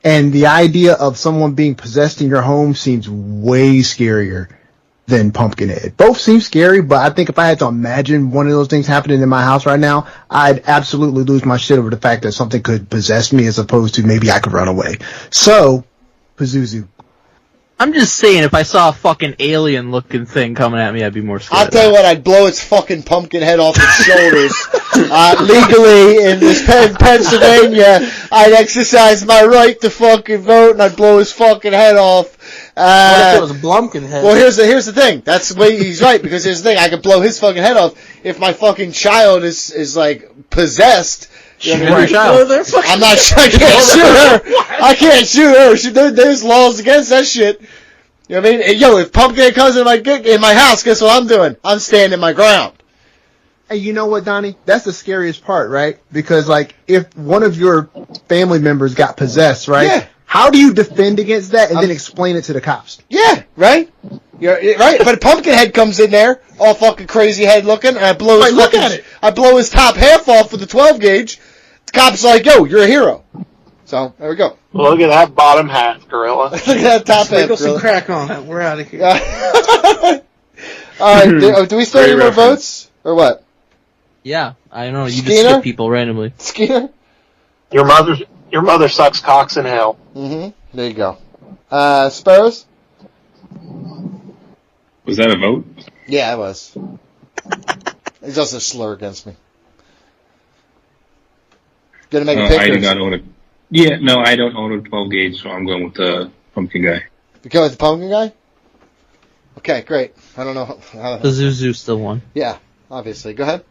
and the idea of someone being possessed in your home seems way scarier than Pumpkinhead. Both seem scary, but I think if I had to imagine one of those things happening in my house right now, I'd absolutely lose my shit over the fact that something could possess me as opposed to maybe I could run away. So, Pazuzu. I'm just saying, if I saw a fucking alien-looking thing coming at me, I'd be more scared. I'll tell you what, I'd blow its fucking pumpkin head off its shoulders. Legally, in this Pennsylvania, I'd exercise my right to fucking vote, and I'd blow his fucking head off. What if it was a Blumpkin head? Well, here's the thing. That's the way he's right, because here's the thing. I could blow his fucking head off if my fucking child is like, possessed. Shoot your child. I'm not sure. I can't shoot her. I can't shoot her. There's laws against that shit. You know what I mean? And, if Pumpkin comes in my house, guess what I'm doing? I'm standing my ground. Hey, you know what, Donnie? That's the scariest part, right? Because, if one of your family members got possessed, right? Yeah. How do you defend against that and then explain it to the cops? Yeah, right? You're right, but Pumpkinhead comes in there, all fucking crazy head looking, and I blow his top half off with the 12 gauge. The cop's like, yo, you're a hero. So, there we go. Look at that bottom half, Gorilla. Look at that top half, Sprinkle some Gorilla. crack on it. We're out of here. Alright, do we still need more votes? Or what? Yeah, I don't know. You Skeeter? just skip people randomly. Skeeter? Your mother sucks cocks in hell. Mm-hmm. There you go. Sparrows? Was that a vote? Yeah, it was. It's also a slur against me. Gonna make a pick? I do not own it. Yeah, no, I don't own a 12 gauge, so I'm going with the pumpkin guy. You going with the pumpkin guy? Okay, great. I don't know how... The Zuzu still won. Yeah, obviously. Go ahead.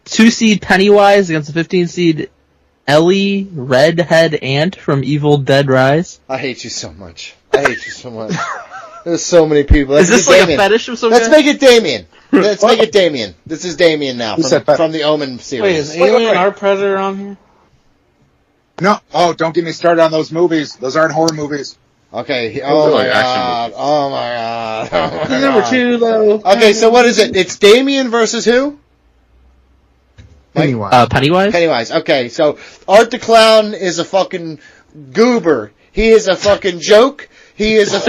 2-seed Pennywise against the 15-seed Ellie Redhead Ant from Evil Dead Rise. I hate you so much. There's so many people. Is this like a fetish of some Let's kind? make it Damien. Let's make it Damien. This is Damien now from the Omen series. Wait, is Alien our Predator on here? No. Oh, don't get me started on those movies. Those aren't horror movies. Okay. Oh my god. Oh my god. He's number 2, though. Okay, so what is it? It's Damien versus who? Pennywise. Pennywise? Okay, so Art the Clown is a fucking goober. He is a fucking joke. He's a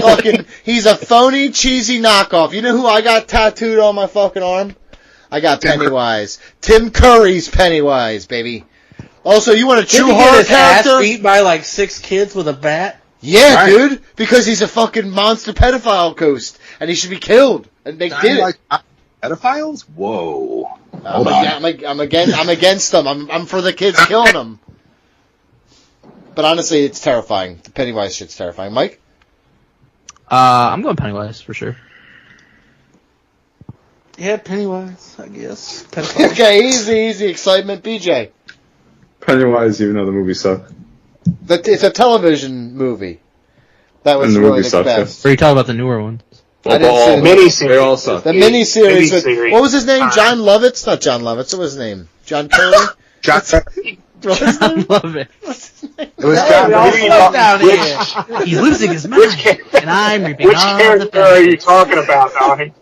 phony, cheesy knockoff. You know who I got tattooed on my fucking arm? I got Pennywise. Tim Curry's Pennywise, baby. Also, you want a true horror character? Ass beat by 6 kids with a bat? Yeah, right. Dude, because he's a fucking monster pedophile ghost, and he should be killed. And they did it. Pedophiles? Whoa. I'm against them. I'm for the kids killing them. But honestly, it's terrifying. The Pennywise shit's terrifying. Mike? I'm going Pennywise for sure. Yeah, Pennywise, I guess. Okay, easy excitement. BJ? Pennywise, even though the movie sucked. It's a television movie. That was And the really movie the sucks, best. Or are you talking about the newer ones? I didn't see They all suck. the miniseries. Miniseries. What was his name? John Lovitz? Not John Lovitz. What was his name? John Curry? What's his name? Love it. It was Hey, John we all Reed. slow down here. He's losing his mind, and I'm reaping Which all the character are you benefits. talking about, Donnie?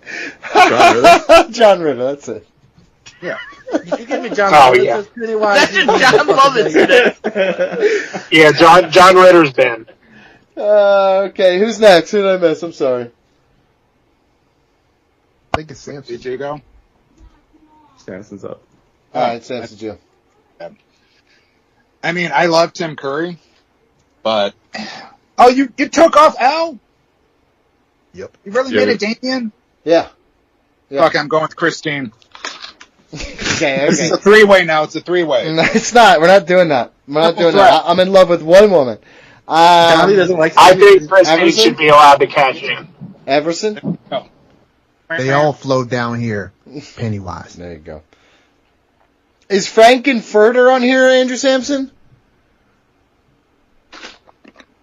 John Ritter, that's it. You give me John Oh, Lovitz yeah. as Pennywise. That's just John Lovitz. Yeah, John Ritter's Ben. Okay, who's next? Who did I miss? I'm sorry. I think it's Samson. DJ go? Samson's up. Alright, Samson Joe. I mean, I love Tim Curry, but you took off Al? Yep. You really Yeah. made it Damien? Yeah. Fuck, I'm going with Christine. Okay, This is okay. a three-way now. It's a three-way. No, it's not. We're not doing that. We're not doing that. I'm in love with one woman. Donnie doesn't like I think Christine Everson? should be allowed to cash in. Everson? They all flow down here. Pennywise. There you go. Is Frankenfurter on here, Andrew Sampson?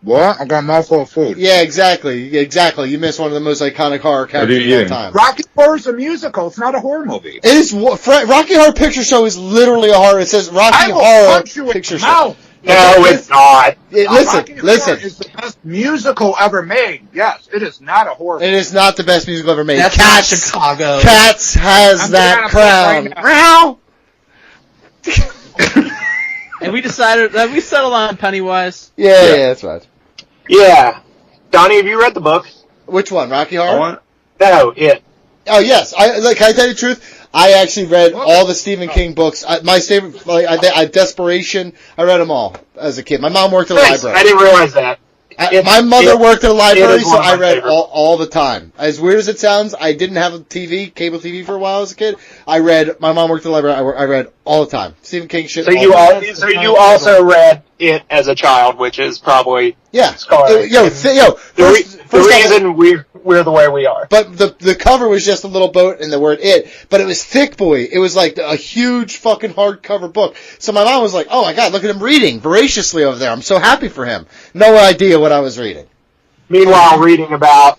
What? I got a mouthful of food. Yeah, exactly. You missed one of the most iconic horror characters of all time. Rocky Horror's a musical. It's not a horror movie. It is. Rocky Horror Picture Show is literally a horror. It says Rocky I will Horror punch you in Picture the Show. mouth. No, it's not. Rocky Horror Listen. is the best musical ever made. Yes, it is not a horror It is not the best musical ever made. That's not Chicago. Cats has I'm that gonna crown. right And we decided that we settled on Pennywise. Yeah, that's right. Yeah. Donnie, have you read the book? Which one? Rocky Horror? No, it. Oh yes. Can I tell you the truth? I actually read all the Stephen King books. My favorite, Desperation. I read them all as a kid. My mom worked at a Thanks. library. I didn't realize that. My mother worked at a library, it is so one of I my read favorites. all the time. As weird as it sounds, I didn't have a cable TV for a while as a kid. My mom worked at a library. I read all the time. Stephen King shit. So you also read it as a child, which is probably scarring. The reason we're the way we are. But the cover was just a little boat and the word "it," but it was thick, boy. It was like a huge fucking hardcover book. So my mom was like, "Oh my god, look at him reading voraciously over there. I'm so happy for him." No idea what I was reading. Meanwhile, reading about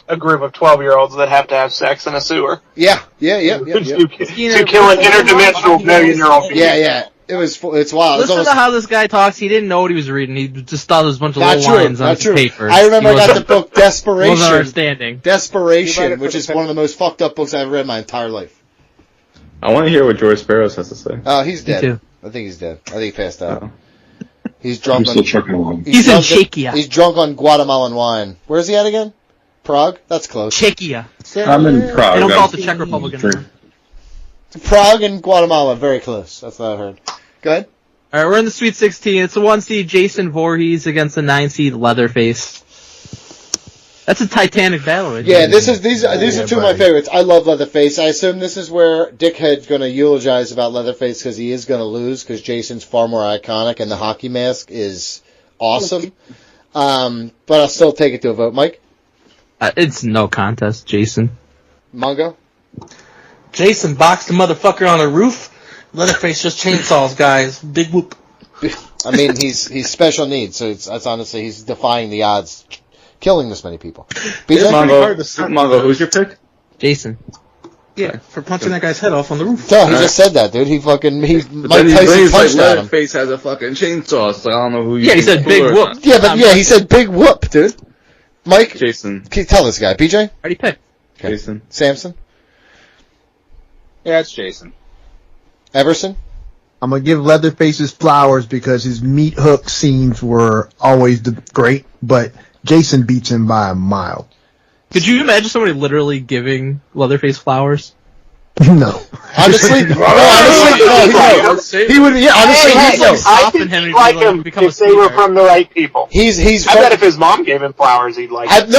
a group of 12-year-olds that have to have sex in a sewer. Yeah. To kill an interdimensional million-year-old. Yeah. It's wild. Listen to how this guy talks. He didn't know what he was reading. He just thought there was a bunch of Not little true, lines on not his true. paper. I remember He I got wasn't- the book Desperation. Wasn't understanding. Desperation, which is one of the most fucked up books I've ever read in my entire life. I want to hear what George Sparrows has to say. Oh, he's Me dead. too. I think he's dead. I think he passed out. Oh. He's drunk I'm still chugging along. He's in drunk Czechia. He's drunk on Guatemalan wine. Where's he at again? Prague? That's close. Czechia. I'm in Prague. They don't call it I'm the Czech Republic drink- anymore. Prague and Guatemala, very close. That's what I heard. Go ahead. All right, we're in the Sweet 16. It's the 1 seed Jason Voorhees against the 9 seed Leatherface. That's a Titanic battle. Right Yeah, there. these are two of my buddy. favorites. I love Leatherface. I assume this is where Dickhead's going to eulogize about Leatherface because he is going to lose because Jason's far more iconic and the hockey mask is awesome. But I'll still take it to a vote. Mike? It's no contest, Jason. Mongo? Jason boxed the motherfucker on a roof. Leatherface just chainsaws guys. Big whoop. I mean, he's special needs, so that's honestly, he's defying the odds, killing this many people. BJ? Mongo, who's your pick? Jason. Yeah, for punching that guy's head off on the roof. No, he just said that, dude. Mike Tyson punched at him. Leatherface has a fucking chainsaw, so I don't know who you Yeah, he said big whoop. Yeah, he said big whoop, dude. Mike, Jason. tell this guy. BJ? Already picked. Okay. Jason. Samson? Yeah, it's Jason. Everson? I'm gonna give Leatherface his flowers because his meat hook scenes were always great, but Jason beats him by a mile. Could you imagine somebody literally giving Leatherface flowers? No. Honestly, no, he would. Yeah, honestly, I think he'd like him if they were from the right people. He's. I bet if his mom gave him flowers, he'd like it.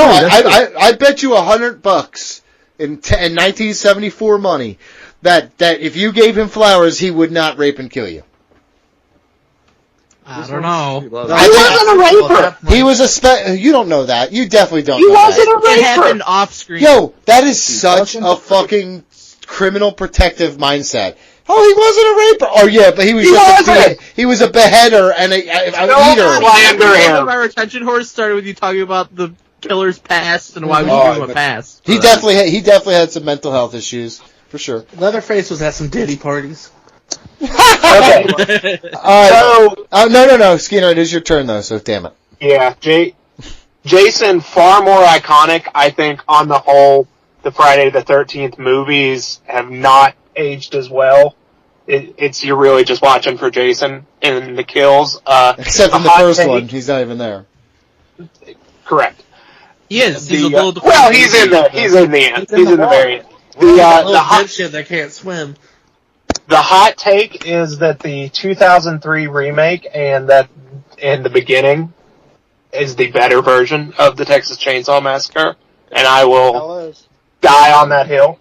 I bet you $100 in 1974 money that if you gave him flowers, he would not rape and kill you. I don't know. He wasn't a raper. He was you don't know that. You definitely don't He know wasn't that. a raper. It happened off screen. Yo, that is such a fucking criminal protective mindset. Oh, he wasn't a raper. Oh, yeah, but he was he was a beheader and a eater. My retention horse started with you talking about the killer's past and why we should give him a pass. He definitely had some mental health issues, for sure. Leatherface was at some Diddy parties. Okay. No, Skinner, it is your turn, though, so damn it. Yeah, Jason, far more iconic, I think, on the whole. The Friday the 13th movies have not aged as well. It's you're really just watching for Jason and the kills. Except in the first one, he's not even there. Correct. He is. He's in there. He's in the end. He's in the very end. The hot shit that can't swim. The hot take is that the 2003 remake and the beginning is the better version of the Texas Chainsaw Massacre, and I will die on that hill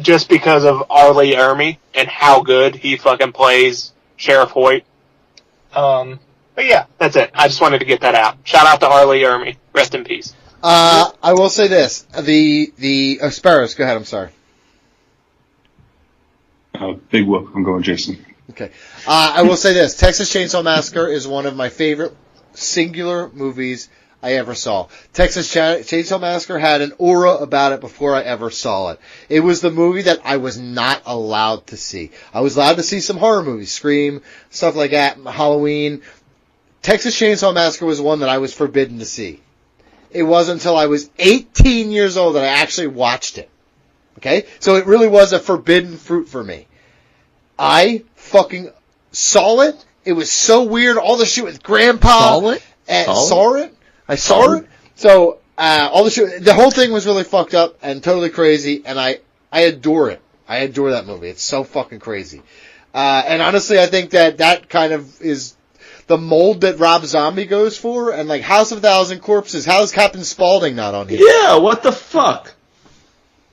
just because of Arlie Ermy and how good he fucking plays Sheriff Hoyt. But yeah, that's it. I just wanted to get that out. Shout out to Arlie Ermy. Rest in peace. I will say this: the Sparrows. Go ahead. I'm sorry. Big whoop. I'm going Jason. Okay. I will say this: Texas Chainsaw Massacre is one of my favorite singular movies I ever saw. Texas Chainsaw Massacre had an aura about it before I ever saw it. It was the movie that I was not allowed to see. I was allowed to see some horror movies, Scream, stuff like that, Halloween. Texas Chainsaw Massacre was one that I was forbidden to see. It wasn't until I was 18 years old that I actually watched it. Okay? So it really was a forbidden fruit for me. I fucking saw it. It was so weird. All the shit with Grandpa. Saw it? Saw it? I saw it. So, all the shit, the whole thing was really fucked up and totally crazy, and I adore it. I adore that movie. It's so fucking crazy. And honestly, I think that kind of is the mold that Rob Zombie goes for, and like House of a Thousand Corpses, how is Captain Spaulding not on here? Yeah, what the fuck?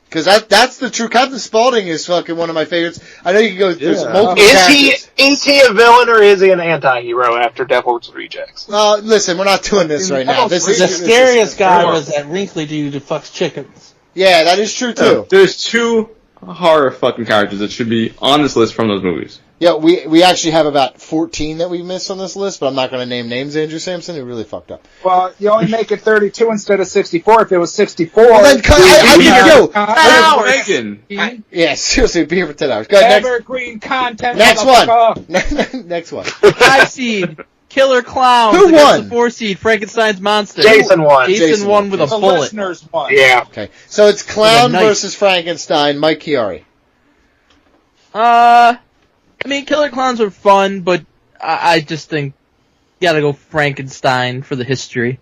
Because that's the true. Captain Spaulding is fucking one of my favorites. I know you can go. There's multiple characters. Is he a villain or is he an anti-hero after Devil's Rejects? Listen, we're not doing this right now. This is the scariest guy was that wrinkly dude who fucks chickens. Yeah, that is true too. There's two horror fucking characters that should be on this list from those movies. Yeah, we actually have about 14 that we missed on this list, but I'm not going to name names. Andrew Sampson, who really fucked up. Well, you only make it 32 instead of 64. If it was 64, well, then yeah, seriously, be here for 10 hours. Go ahead, Evergreen content. Next one. Next one. 5 seed. Killer Clowns. Who won? The 4 seed. Frankenstein's Monster. Jason won. Jason won with a bullet. Listeners won. Yeah. Okay, so it's Clown versus Frankenstein. Mike Chiari. I mean, Killer Clowns were fun, but I just think you gotta go Frankenstein for the history.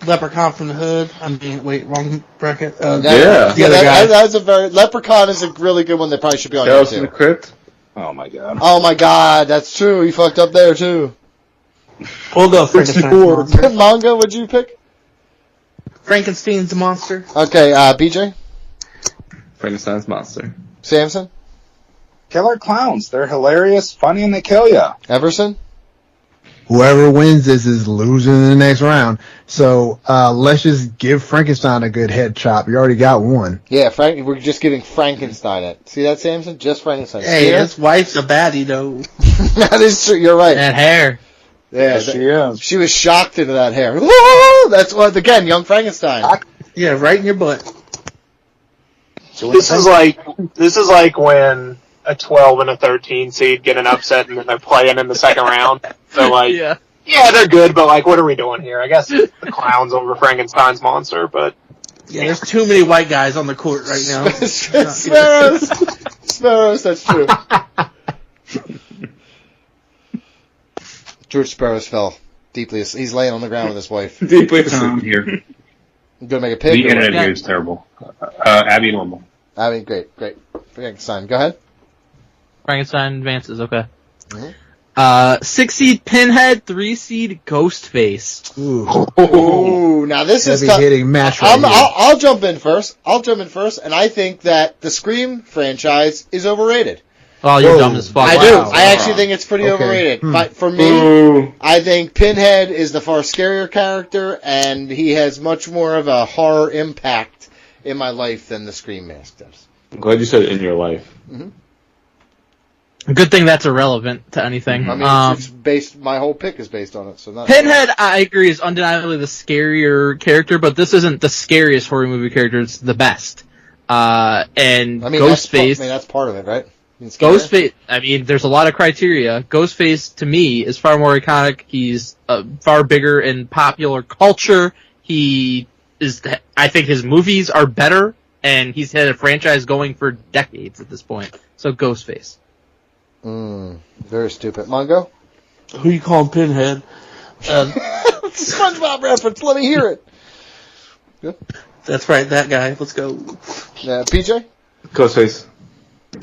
Leprechaun from the Hood. I mean, wait, wrong bracket. That's a very Leprechaun is a really good one that probably should be on here Tales too. from the Crypt. Oh my god. Oh my god, that's true. You fucked up there too. We'll go Frankenstein's monster. Manga, what'd you pick? Frankenstein's monster. Okay, BJ? Frankenstein's Monster. Samson? Killer Clowns. They're hilarious, funny, and they kill ya. Everson? Whoever wins this is losing in the next round. So let's just give Frankenstein a good head chop. You already got one. Yeah, we're just giving Frankenstein it. See that, Samson? Just Frankenstein. Hey, his wife's a baddie, though. That is true. You're right. That hair. Yeah, she is. She was shocked into that hair. Woo! That's what, again, young Frankenstein. Yeah, right in your butt. This is like when a 12 and a 13 seed get an upset and then they're playing in the second round. So like, yeah, they're good, but like, what are we doing here? I guess the Clowns over Frankenstein's Monster, but yeah, there's too many white guys on the court right now. Sparrows, that's true. George Sparrows fell deeply. He's laying on the ground with his wife. Deeply asleep here. I'm gonna make a pick. The internet here is terrible. Abby normal. Abby, great. Frankenstein, go ahead. Frankenstein advances, okay. Mm-hmm. 6 seed Pinhead, 3 seed Ghostface. Ooh, now this is heavy hitting match. I'll jump in first. And I think that the Scream franchise is overrated. Oh, you're dumb as fuck. I do. Wow. I actually think it's pretty overrated. But for me, Ooh. I think Pinhead is the far scarier character, and he has much more of a horror impact in my life than the Scream Mask does. I'm glad you said in your life. Good thing that's irrelevant to anything. I mean, it's based. My whole pick is based on it. So not Pinhead, I agree, is undeniably the scarier character, but this isn't the scariest horror movie character. It's the best. And Ghostface. That's part of it, right? Ghostface. I mean, there's a lot of criteria. Ghostface, to me, is far more iconic. He's far bigger in popular culture. He is. I think his movies are better, and he's had a franchise going for decades at this point. So Ghostface. Very stupid. Mongo? Who you calling Pinhead? SpongeBob reference. Let me hear it. Good. That's right, that guy. Let's go. Yeah, PJ? Ghostface.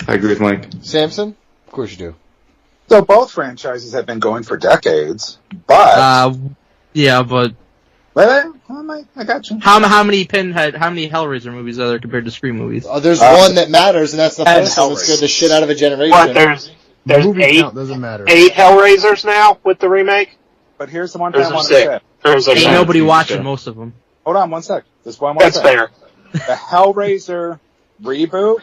I agree with Mike. Samson? Of course you do. So both franchises have been going for decades, but Yeah, but I got you. how many Hellraiser movies are there compared to Scream movies? There's one that matters, and that's the and first one that scared the shit out of a generation. What, there's Movie eight count doesn't matter. Hellraisers now with the remake? But here's the one thing I want to Six. say. There's like Ain't nine. nobody watching most of them. Hold on one sec. This is what I want to That's say. fair. The Hellraiser reboot,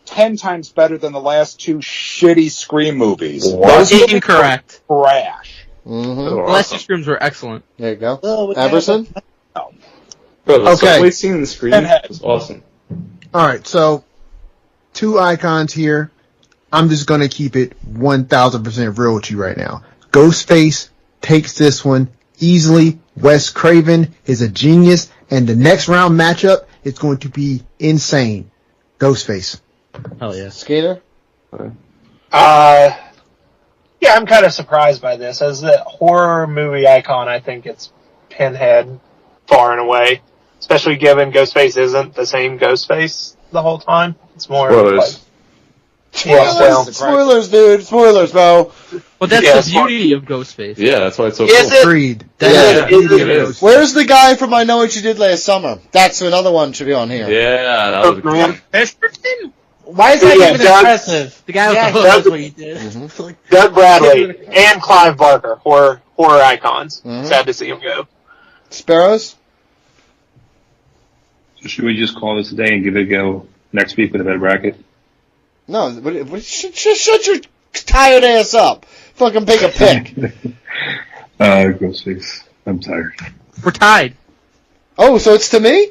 10 times better than the last two shitty Scream movies. Those movies Incorrect. were trash. The last two Screams were excellent. There you go. Everson? Bro, the Okay. subway scene in the Scream was awesome. All right, so 2 icons here. I'm just gonna keep it 1,000% real with you right now. Ghostface takes this one easily. Wes Craven is a genius, and the next round matchup is going to be insane. Ghostface. Hell yeah. Skeeter? Yeah, I'm kind of surprised by this. As a horror movie icon, I think it's Pinhead far and away. Especially given Ghostface isn't the same Ghostface the whole time. It's more Spoilers. Spoilers, dude. Spoilers, bro. But that's the beauty of Ghostface. Yeah, that's why it's so Is cool. it? Agreed. Yeah, it is. Where's the guy from I Know What You Did Last Summer? That's another one should be on here. Yeah, that was Man. Why is that Yeah, even Doug- impressive? The guy with Yeah, the he hook. knows what he did. Doug Bradley and Clive Barker, horror icons. Mhm. Sad to see him go. Sparrows? So should we just call this a day and give it a go next week with a better bracket? No, shut your tired ass up. Fucking pick a pick. Ghostface. I'm tired. We're tied. Oh, so it's to me?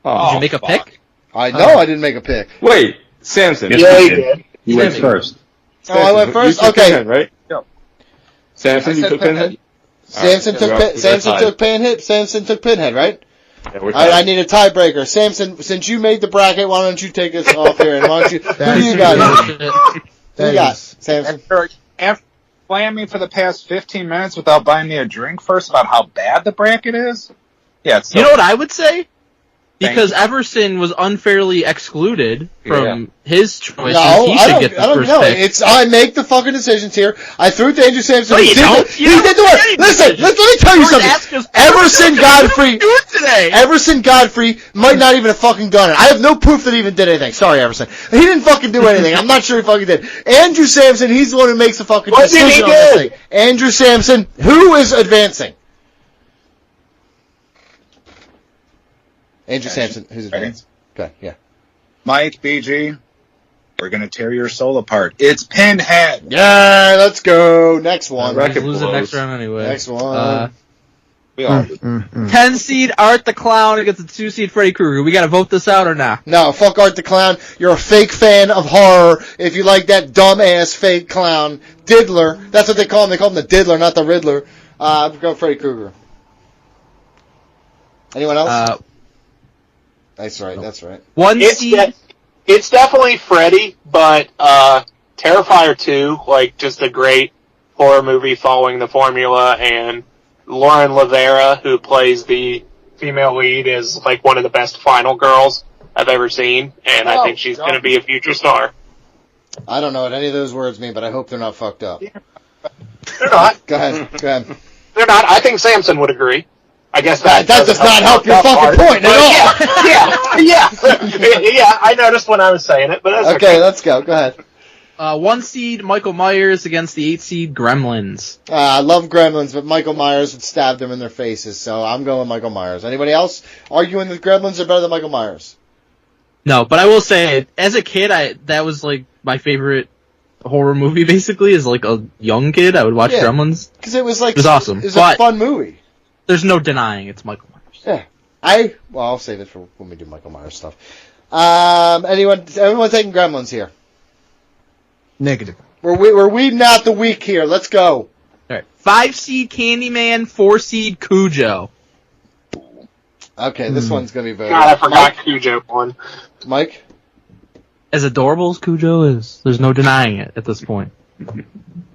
Did you make a pick? I know I didn't make a pick. Wait, Samson. Yes, Yeah, we he did. did. You went first. Oh, I went first? You took Okay. Pinhead, right? Yep. Samson, you I said took Pinhead? Samson Alright, took we're Samson tied. took Pinhead. Samson took Pinhead, right? Yeah, we're I tied. need a tiebreaker. Samson, since you made the bracket, why don't you take us off here? And why don't you? Who do you got? Who you got? Samson. After playing me for the past 15 minutes without buying me a drink first about how bad the bracket is? Yeah, it's You know what I would say? Because Everson was unfairly excluded from his choice. No, he I should get don't. the I don't first know. pick. It's I make the fucking decisions here. I threw to Andrew Samson. No, He you did don't. the- You He don't did the do work. anything. Listen, let me tell you Don't ask something. us- Everson Godfrey. Do it today. Everson Godfrey might not even have fucking done it. I have no proof that he even did anything. Sorry, Everson. He didn't fucking do anything. I'm not sure he fucking did. Andrew Samson, he's the one who makes the fucking What did he decision on this do? thing. Andrew Samson, who is advancing? Andrew Samson, who's advancing? Okay, yeah. Mike, BG, we're going to tear your soul apart. It's Pinhead. Yeah, let's go. Next one. Bracket He's losing blows. next round anyway. Next one. We all 10 seed Art the Clown against the 2 seed Freddy Krueger. We gotta vote this out or not? No, fuck Art the Clown. You're a fake fan of horror if you like that dumbass fake clown. Diddler. That's what they call him. They call him the Diddler, not the Riddler. Go Freddy Krueger. Anyone else? That's right, that's right. 1 seed. It's definitely Freddy, but Terrifier 2, like just a great horror movie following the formula, and Lauren Lavera, who plays the female lead, is like one of the best final girls I've ever seen, and I think she's going to be a future star. I don't know what any of those words mean, but I hope they're not fucked up. They're not. Go ahead. They're not. I think Samson would agree. I guess that does not help your fucking point at all. Yeah. I noticed when I was saying it, but that's okay. Let's go. Go ahead. 1 seed Michael Myers against the 8 seed Gremlins. I love Gremlins, but Michael Myers would stab them in their faces, so I'm going with Michael Myers. Anybody else arguing that Gremlins are better than Michael Myers? No, but I will say, as a kid, that was like my favorite horror movie. Basically, as like a young kid, I would watch Gremlins because it was awesome. It was a fun movie. There's no denying it's Michael Myers. Yeah, I'll save it for when we do Michael Myers stuff. Everyone taking Gremlins here? Negative. We're weeding out the weak here. Let's go. All right, 5 seed Candyman, 4 seed Cujo. Okay, this one's gonna be very. God, I forgot Cujo one. Mike? As adorable as Cujo is, there's no denying it at this point.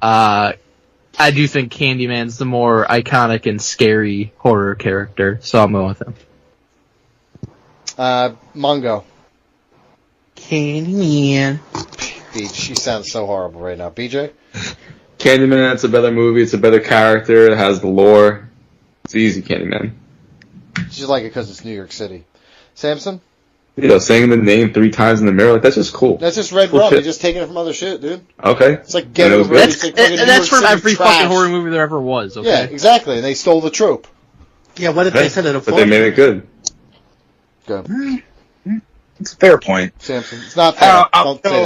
I do think Candyman's the more iconic and scary horror character, so I'm going with him. Mongo. Candyman. She sounds so horrible right now. BJ? Candyman, it's a better movie, it's a better character, it has the lore. It's easy, Candyman. You like it because it's New York City. Samson? Saying the name 3 times in the mirror, like, that's just cool. That's just red rum. You're just taking it from other shit, dude. Okay. It's like Get Over It. That's from every fucking horror movie there ever was, okay? Yeah, exactly. And they stole the trope. Yeah, what if they said it a But they made it good. Good. It's a fair point. Samson. It's not fair. Don't say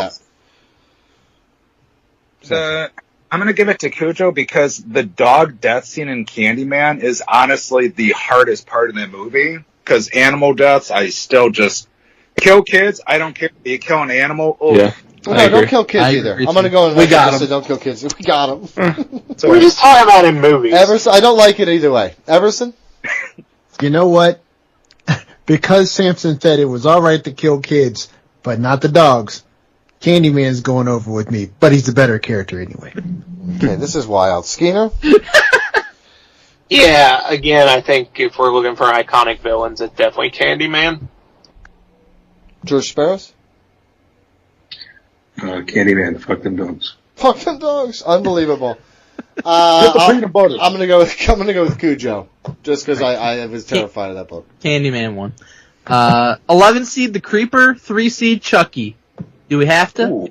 that. I'm going to give it to Cujo because the dog death scene in Candyman is honestly the hardest part of the movie. Because animal deaths, I still just kill kids. I don't care if you kill an animal. Oh. Yeah. No, don't kill kids either. I'm going to go and we got him. Don't kill kids. We got them. We're just talking about in movies. Everson, I don't like it either way. Everson? You know what? Because Samson said it was alright to kill kids, but not the dogs, Candyman's going over with me, but he's the better character anyway. Okay, this is wild. Skeeter? Yeah, again, I think if we're looking for iconic villains, it's definitely Candyman. George Sparrows? Candyman, fuck them dogs. Fuck them dogs. Unbelievable. I'm gonna go with Cujo, just because I was terrified of that book. Candyman one. 11 seed The Creeper, 3 seed Chucky. Do we have to? Ooh.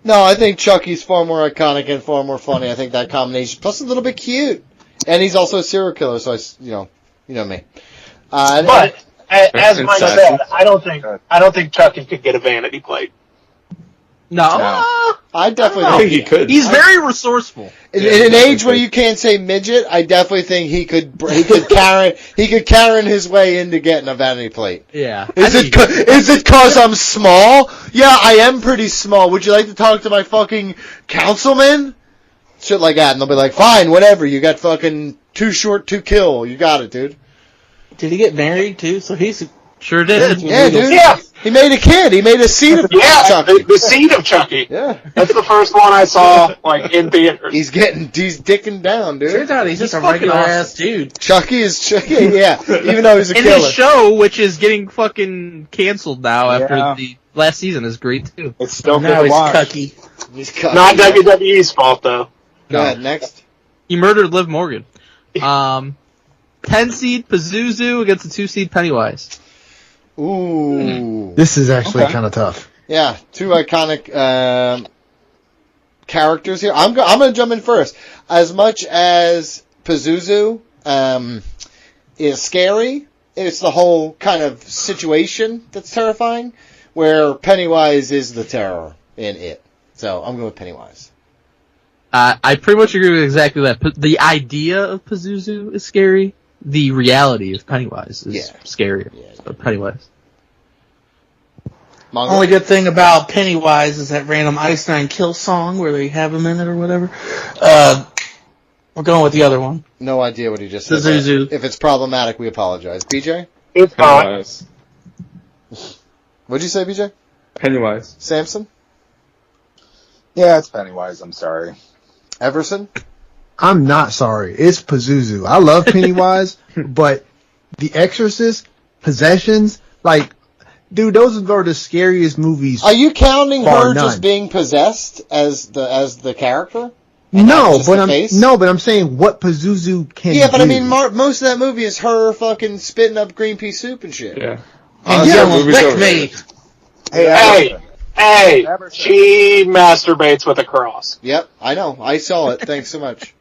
No, I think Chucky's far more iconic and far more funny. I think that combination, plus a little bit cute, and he's also a serial killer. So you know me. But as Mike said, I don't think Chucky could get a vanity plate. No. I definitely I think he could. He's very resourceful. In an age where you can't say midget, I definitely think he could Karen his way into getting a vanity plate. Yeah. Is it cause I'm small? Yeah, I am pretty small. Would you like to talk to my fucking councilman? Shit like that, and they'll be like, fine, whatever. You got fucking too short to kill. You got it, dude. Did he get married too? So he's sure did. Yeah, dude. Yeah. He made a kid. He made a seed of Chucky. The seed of Chucky. Yeah. That's the first one I saw, like, in theaters. He's dicking down, dude. turns out he's just a fucking regular awesome. ass dude. Chucky is Chucky, yeah. Even though he's a And killer. his show, which is getting fucking canceled now Yeah. after the last season, is great too. It's still Now good he's to watch. cucky. He's Chucky. Not WWE's fault, though. Go ahead, next. He murdered Liv Morgan. 10 seed Pazuzu against the 2 seed Pennywise. Ooh. This is actually kind of tough. Yeah, 2 iconic characters here. I'm going to jump in first. As much as Pazuzu is scary, it's the whole kind of situation that's terrifying, where Pennywise is the terror in it. So I'm going with Pennywise. I pretty much agree with exactly that. The idea of Pazuzu is scary. The reality of Pennywise is scarier. Yeah. So Pennywise. Mongo? Only good thing about Pennywise is that random Ice Nine Kill song where they have him in it or whatever. We're going with the other one. No idea what he just said. Pazuzu. If it's problematic, we apologize. BJ? It's not. Pennywise. What'd you say, BJ? Pennywise. Samson? Yeah, it's Pennywise. I'm sorry. Everson? I'm not sorry. It's Pazuzu. I love Pennywise, but The Exorcist, Possessions, like, dude, those are the scariest movies. Are you counting Bar her none. just being possessed as the character? No, but I'm saying what Pazuzu can do. Yeah, but I mean, most of that movie is her fucking spitting up green pea soup and shit. Yeah. And yelling, lick me. Hey, she masturbates with a cross. Yep, I know. I saw it. Thanks so much.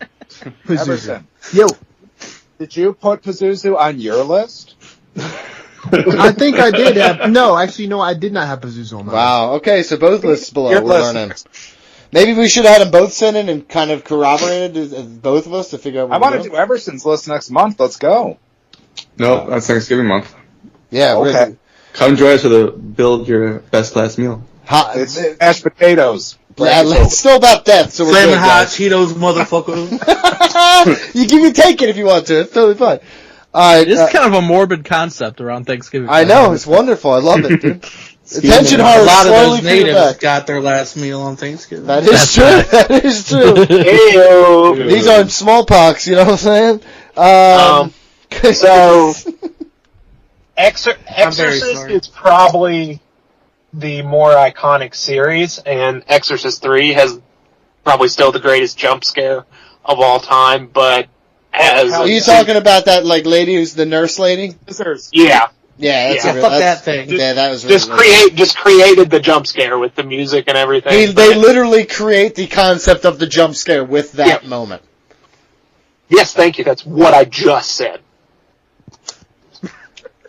Everson, Yo, did you put Pazuzu on your list? I think I did have. No, actually, no, I did not have Pazuzu on my list. Wow. Okay, so both lists below. Your We're list. learning. Maybe we should have had them both send in and kind of corroborated both of us to figure out what I want to do Everson's list next month. Let's go. No, that's Thanksgiving month. Yeah, Okay. Come join us for the build your best class meal. It's mashed potatoes. It's still about death, so we're Flamin' good, hot guys. Cheetos, motherfucker. You can take it if you want to. It's totally fine. All right. It's kind of a morbid concept around Thanksgiving. I know. It's wonderful. I love it, dude. Attention A horror lot of slowly those creeping natives back. got their last meal on Thanksgiving. That is true. That is true. Ew. These aren't smallpox, you know what I'm saying? So, very Exorcist sorry. is probably the more iconic series, and Exorcist 3 has probably still the greatest jump scare of all time, but as... Are you talking about that like lady who's the nurse lady? Yeah. Yeah, that's Yeah, a, fuck that's, that thing. Yeah, that was really Just created the jump scare with the music and everything. They literally create the concept of the jump scare with that moment. Yes, thank you. That's what I just said.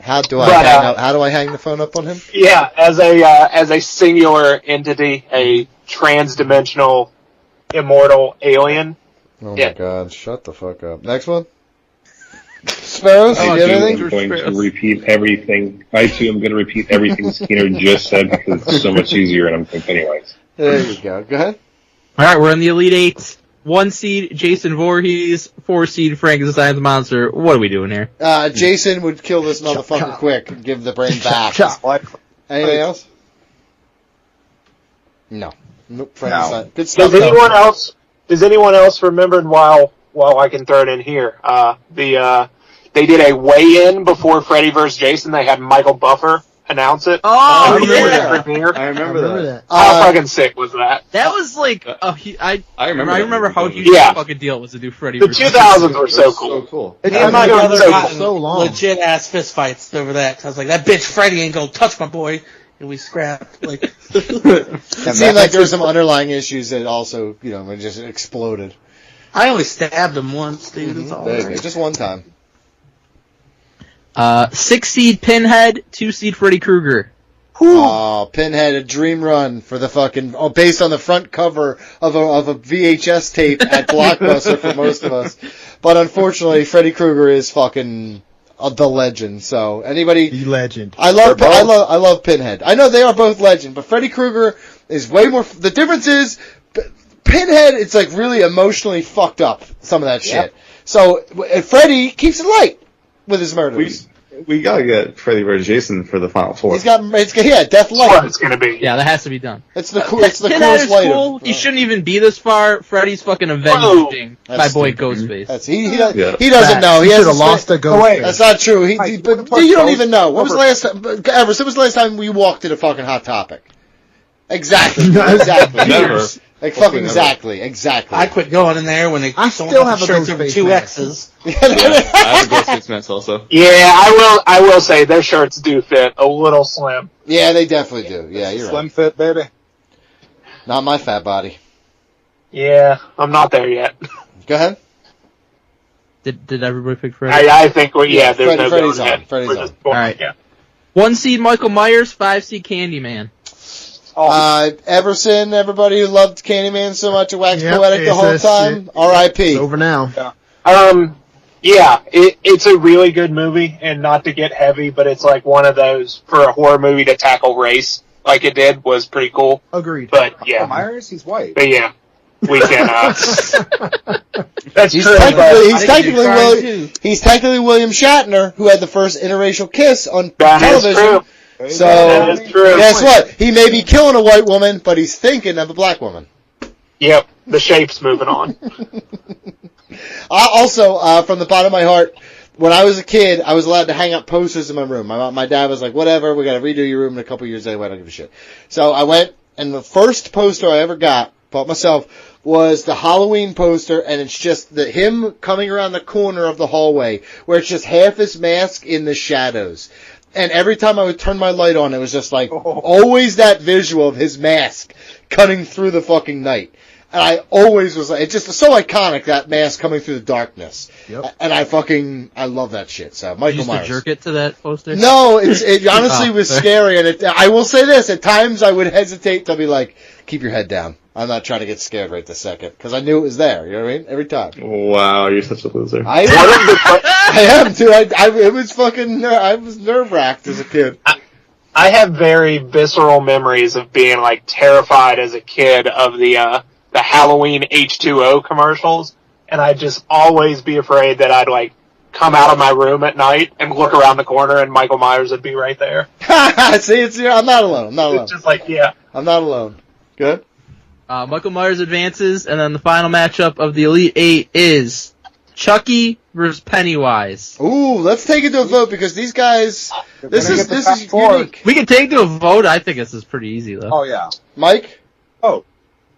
How do I hang the phone up on him? Yeah, as a singular entity, a trans-dimensional immortal alien. Oh my god, shut the fuck up. Next one? Sparrows, you get anything? I'm going to repeat everything. I too am going to repeat everything Skinner just said because it's so much easier, and I'm thinking anyways. There you go. Go ahead. All right, we're in the Elite Eight. 1 seed, Jason Voorhees. 4 seed, Frankenstein the Monster. What are we doing here? Jason would kill this motherfucker quick and give the brain back. Anything else? No. Nope. Frankenstein. Good stuff. Does anyone else remember while I can throw it in here? They did a weigh-in before Freddy vs. Jason. They had Michael Buffer announce it. Oh, yeah. Premiere. I remember that. How fucking sick was that? That was like I remember how huge Yeah. that fucking deal was to do Freddy. The vs. 2000s were so cool. Me and my brother so got so long. legit ass fist fights over that. 'Cause I was like, that bitch Freddy ain't gonna touch my boy. And we scrapped. Like, It seemed like there were some underlying issues that also, it just exploded. I only stabbed him once, dude. It's all There you right. go. Just one time. 6 seed Pinhead, 2 seed Freddy Krueger. Oh, Pinhead, a dream run for the fucking, based on the front cover of a VHS tape at Blockbuster for most of us. But unfortunately, Freddy Krueger is fucking the legend. So anybody, The legend. I love Pinhead. I know they are both legend, but Freddy Krueger is way more. The difference is Pinhead. It's like really emotionally fucked up. Some of that shit. So Freddy keeps it light with his murders. We gotta get Freddy vs. Jason for the Final Four. Death Light. That's what it's gonna be. Yeah, that has to be done. It's the coolest Pinhead is light. cool. He shouldn't even be this far. Freddy's fucking avenging my boy Ghostface. He doesn't know. He should hasn't have lost the ghost. wait. That's not true. But you don't even know. When was the last time? Everest, when was the last time we walked in a fucking Hot Topic? Exactly. Never. Like fucking exactly. I quit going in there when they I don't still have have a shirts Ghostface over 2 mask. X's. I have a Ghostface mask also. Yeah, I will say their shirts do fit a little slim. Yeah, they definitely do. Yeah, you're Slim right. fit, baby. Not my fat body. Yeah, I'm not there yet. Go ahead. Did everybody pick Freddy? I think there's no Freddy's going on. ahead Freddy's for this on. point. Alright. Yeah. 1 seed Michael Myers, 5 seed Candyman. Everson, everybody who loved Candyman so much, it waxed poetic the whole time. It's R.I.P. over now. Yeah, it's a really good movie, and not to get heavy, but it's like one of those, for a horror movie to tackle race like it did, was pretty cool. Agreed. But yeah, Myers, he's white. but yeah, we can, that's He's true, he's technically William Shatner, who had the first interracial kiss on that is television. true. So, That is true. guess what? He may be killing a white woman, but he's thinking of a black woman. Yep, the shape's moving on. Also, from the bottom of my heart, when I was a kid, I was allowed to hang up posters in my room. My dad was like, whatever, we gotta redo your room in a couple years anyway, I don't give a shit. So I went, and the first poster I ever got bought myself, was the Halloween poster, and it's just him coming around the corner of the hallway, where it's just half his mask in the shadows. And every time I would turn my light on, it was just like, always that visual of his mask cutting through the fucking night. And I always was like, it's just so iconic, that mask coming through the darkness. Yep. And I love that shit. So, Michael Myers. Did you jerk it to that poster? No, it honestly was scary. And I will say this, at times I would hesitate to be like, keep your head down. I'm not trying to get scared right this second. Because I knew it was there. You know what I mean? Every time. Wow, you're such a loser. I am, too. It was fucking, I was nerve-wracked as a kid. I have very visceral memories of being, like, terrified as a kid of the Halloween H2O commercials, and I'd just always be afraid that I'd, like, come out of my room at night and look around the corner and Michael Myers would be right there. See, I'm not alone. It's just like, yeah. I'm not alone. Good? Michael Myers advances, and then the final matchup of the Elite Eight is Chucky versus Pennywise. Ooh, let's take it to a vote, because these guys, this is unique. We can take it to a vote. I think this is pretty easy, though. Oh, yeah. Mike? Oh.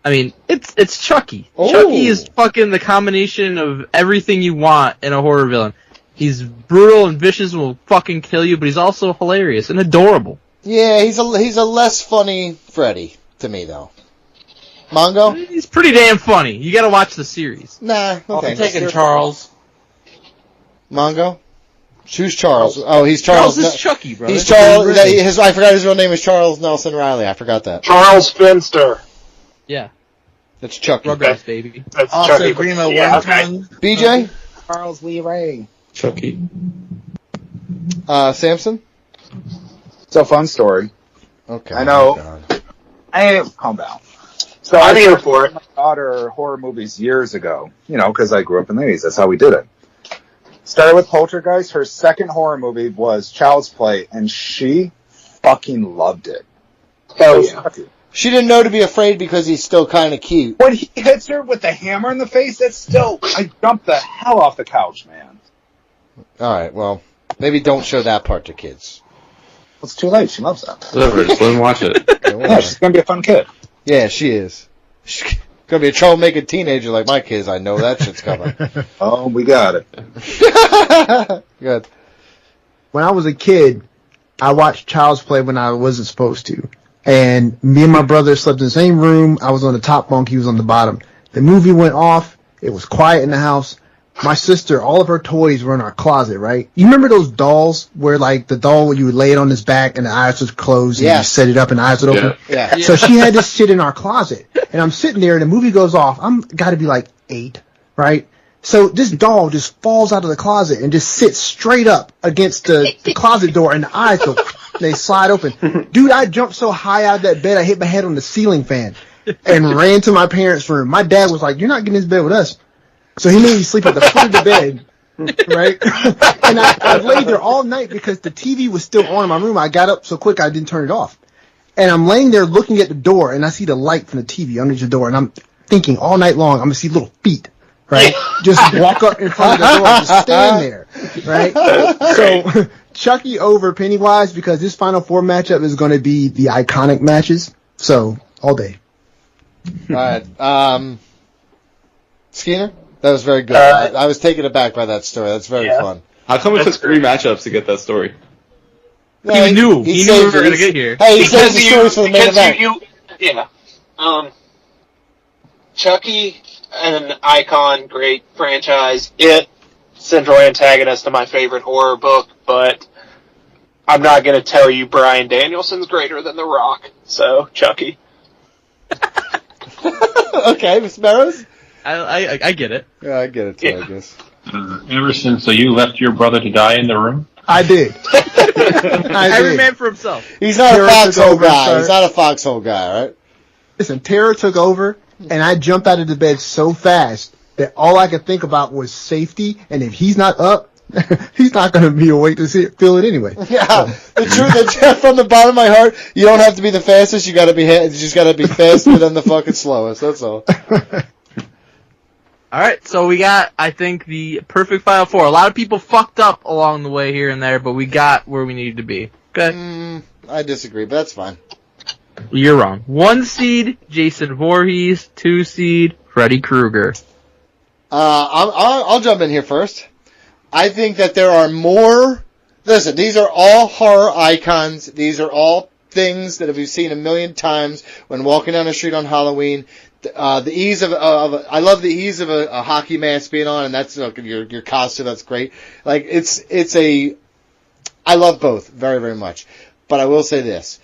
I mean, it's Chucky. Ooh. Chucky is fucking the combination of everything you want in a horror villain. He's brutal and vicious and will fucking kill you, but he's also hilarious and adorable. Yeah, he's a less funny Freddy to me, though. Mongo? He's pretty damn funny. You gotta watch the series. Nah, okay. I'm taking Charles. Mongo? Who's Charles? Oh, he's Charles. Charles is Chucky, bro. He's Charles. I forgot his real name is Charles Nelson Riley. I forgot that. Charles Finster. Yeah. That's Chucky. Rugrats, baby. That's Also, Chucky. Grimo Okay. BJ? Charles Lee Ray. Chucky. Samson? It's a fun story. Okay. I know. Calm down. So I'm I here showed for it. my daughter horror movies years ago, because I grew up in the 80s. That's how we did it. Started with Poltergeist. Her second horror movie was Child's Play, and she fucking loved it. Hell yeah. She didn't know to be afraid because he's still kind of cute. When he hits her with the hammer in the face, that's still... I jumped the hell off the couch, man. Alright, well, maybe don't show that part to kids. It's too late. She loves that. Whatever, just let him watch it. Yeah, she's going to be a fun kid. Yeah, she is. She's gonna be a troublemaking teenager like my kids. I know that shit's coming. Oh, we got it. Good. When I was a kid, I watched Child's Play when I wasn't supposed to. And me and my brother slept in the same room. I was on the top bunk, he was on the bottom. The movie went off. It was quiet in the house. My sister, all of her toys were in our closet, right? You remember those dolls where, like, the doll, you would lay it on his back and the eyes would close and you set it up and the eyes would open? Yeah. So she had this shit in our closet. And I'm sitting there and the movie goes off. I'm gotta be like 8, right? So this doll just falls out of the closet and just sits straight up against the closet door and the eyes go, they slide open. Dude, I jumped so high out of that bed I hit my head on the ceiling fan and ran to my parents' room. My dad was like, "You're not getting in this bed with us." So he made me sleep at the foot of the bed, right? And I laid there all night because the TV was still on in my room. I got up so quick I didn't turn it off. And I'm laying there looking at the door, and I see the light from the TV underneath the door, and I'm thinking all night long I'm going to see little feet, right? Just walk up in front of the door and just stand there, right? So Chucky over Pennywise because this Final Four matchup is going to be the iconic matches. So, all day. All right. Skeeter? That was very good. I was taken aback by that story. That's very fun. How come it took 3 matchups to get that story? Yeah, he knew we were going to get here. Hey, he saves the stories for the main event. Chucky, an icon, great franchise. It, central antagonist to my favorite horror book, but I'm not going to tell you Bryan Danielson's greater than The Rock. So, Chucky. Okay, Mr. Barrows? I get it. Yeah, I get it too, I guess. Ever since you left your brother to die in the room? I did. Every man for himself. He's not Terror a foxhole took over, guy. sir. He's not a foxhole guy, right? Listen, terror took over, and I jumped out of the bed so fast that all I could think about was safety, and if he's not up, he's not going to be awake to feel it anyway. Yeah, the truth from the bottom of my heart, you don't have to be the fastest. You just got to be faster than the fucking slowest. That's all. All right, so we got, I think, the perfect Final Four. A lot of people fucked up along the way here and there, but we got where we needed to be. Okay. I disagree, but that's fine. You're wrong. 1 seed, Jason Voorhees. 2 seed, Freddy Krueger. I'll jump in here first. I think that there are more. Listen, these are all horror icons. These are all things that we've seen a million times when walking down the street on Halloween. The ease of I love the ease of a hockey mask being on, and that's your costume. That's great. Like I love both very, very much. But I will say this.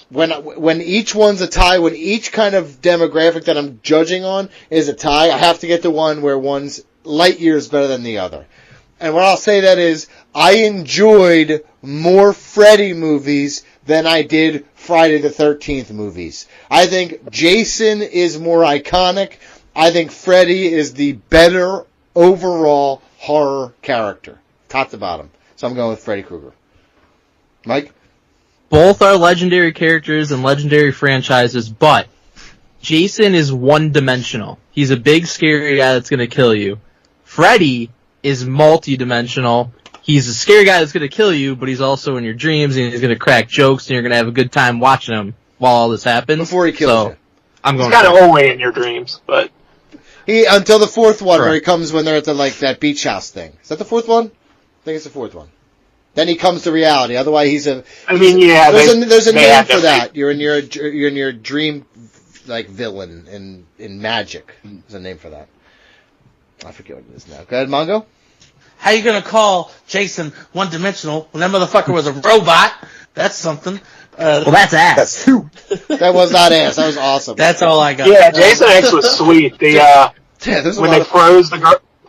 When each one's a tie, when each kind of demographic that I'm judging on is a tie, I have to get the one where one's light years better than the other. And what I'll say that is, I enjoyed more Freddy movies than I did Friday the 13th movies. I think Jason is more iconic. I think Freddy is the better overall horror character, top to bottom. So I'm going with Freddy Krueger. Mike? Both are legendary characters and legendary franchises, but Jason is one-dimensional. He's a big, scary guy that's going to kill you. Freddy is multi-dimensional. He's a scary guy that's going to kill you, but he's also in your dreams, and he's going to crack jokes, and you're going to have a good time watching him while all this happens. Before he kills you. I'm going He's kind of only in your dreams, but... Until the fourth one, where he comes when they're at that beach house thing. Is that the fourth one? I think it's the fourth one. Then he comes to reality. Otherwise, there's a name for that. You're in your dream, like villain in Magic. There's a name for that. I forget what it is now. Go ahead, Mongo. How you gonna call Jason one-dimensional when that motherfucker was a robot? That's something. Well, that's ass. That's two. That was not ass. That was awesome. That's all I got. Yeah, Jason X was sweet.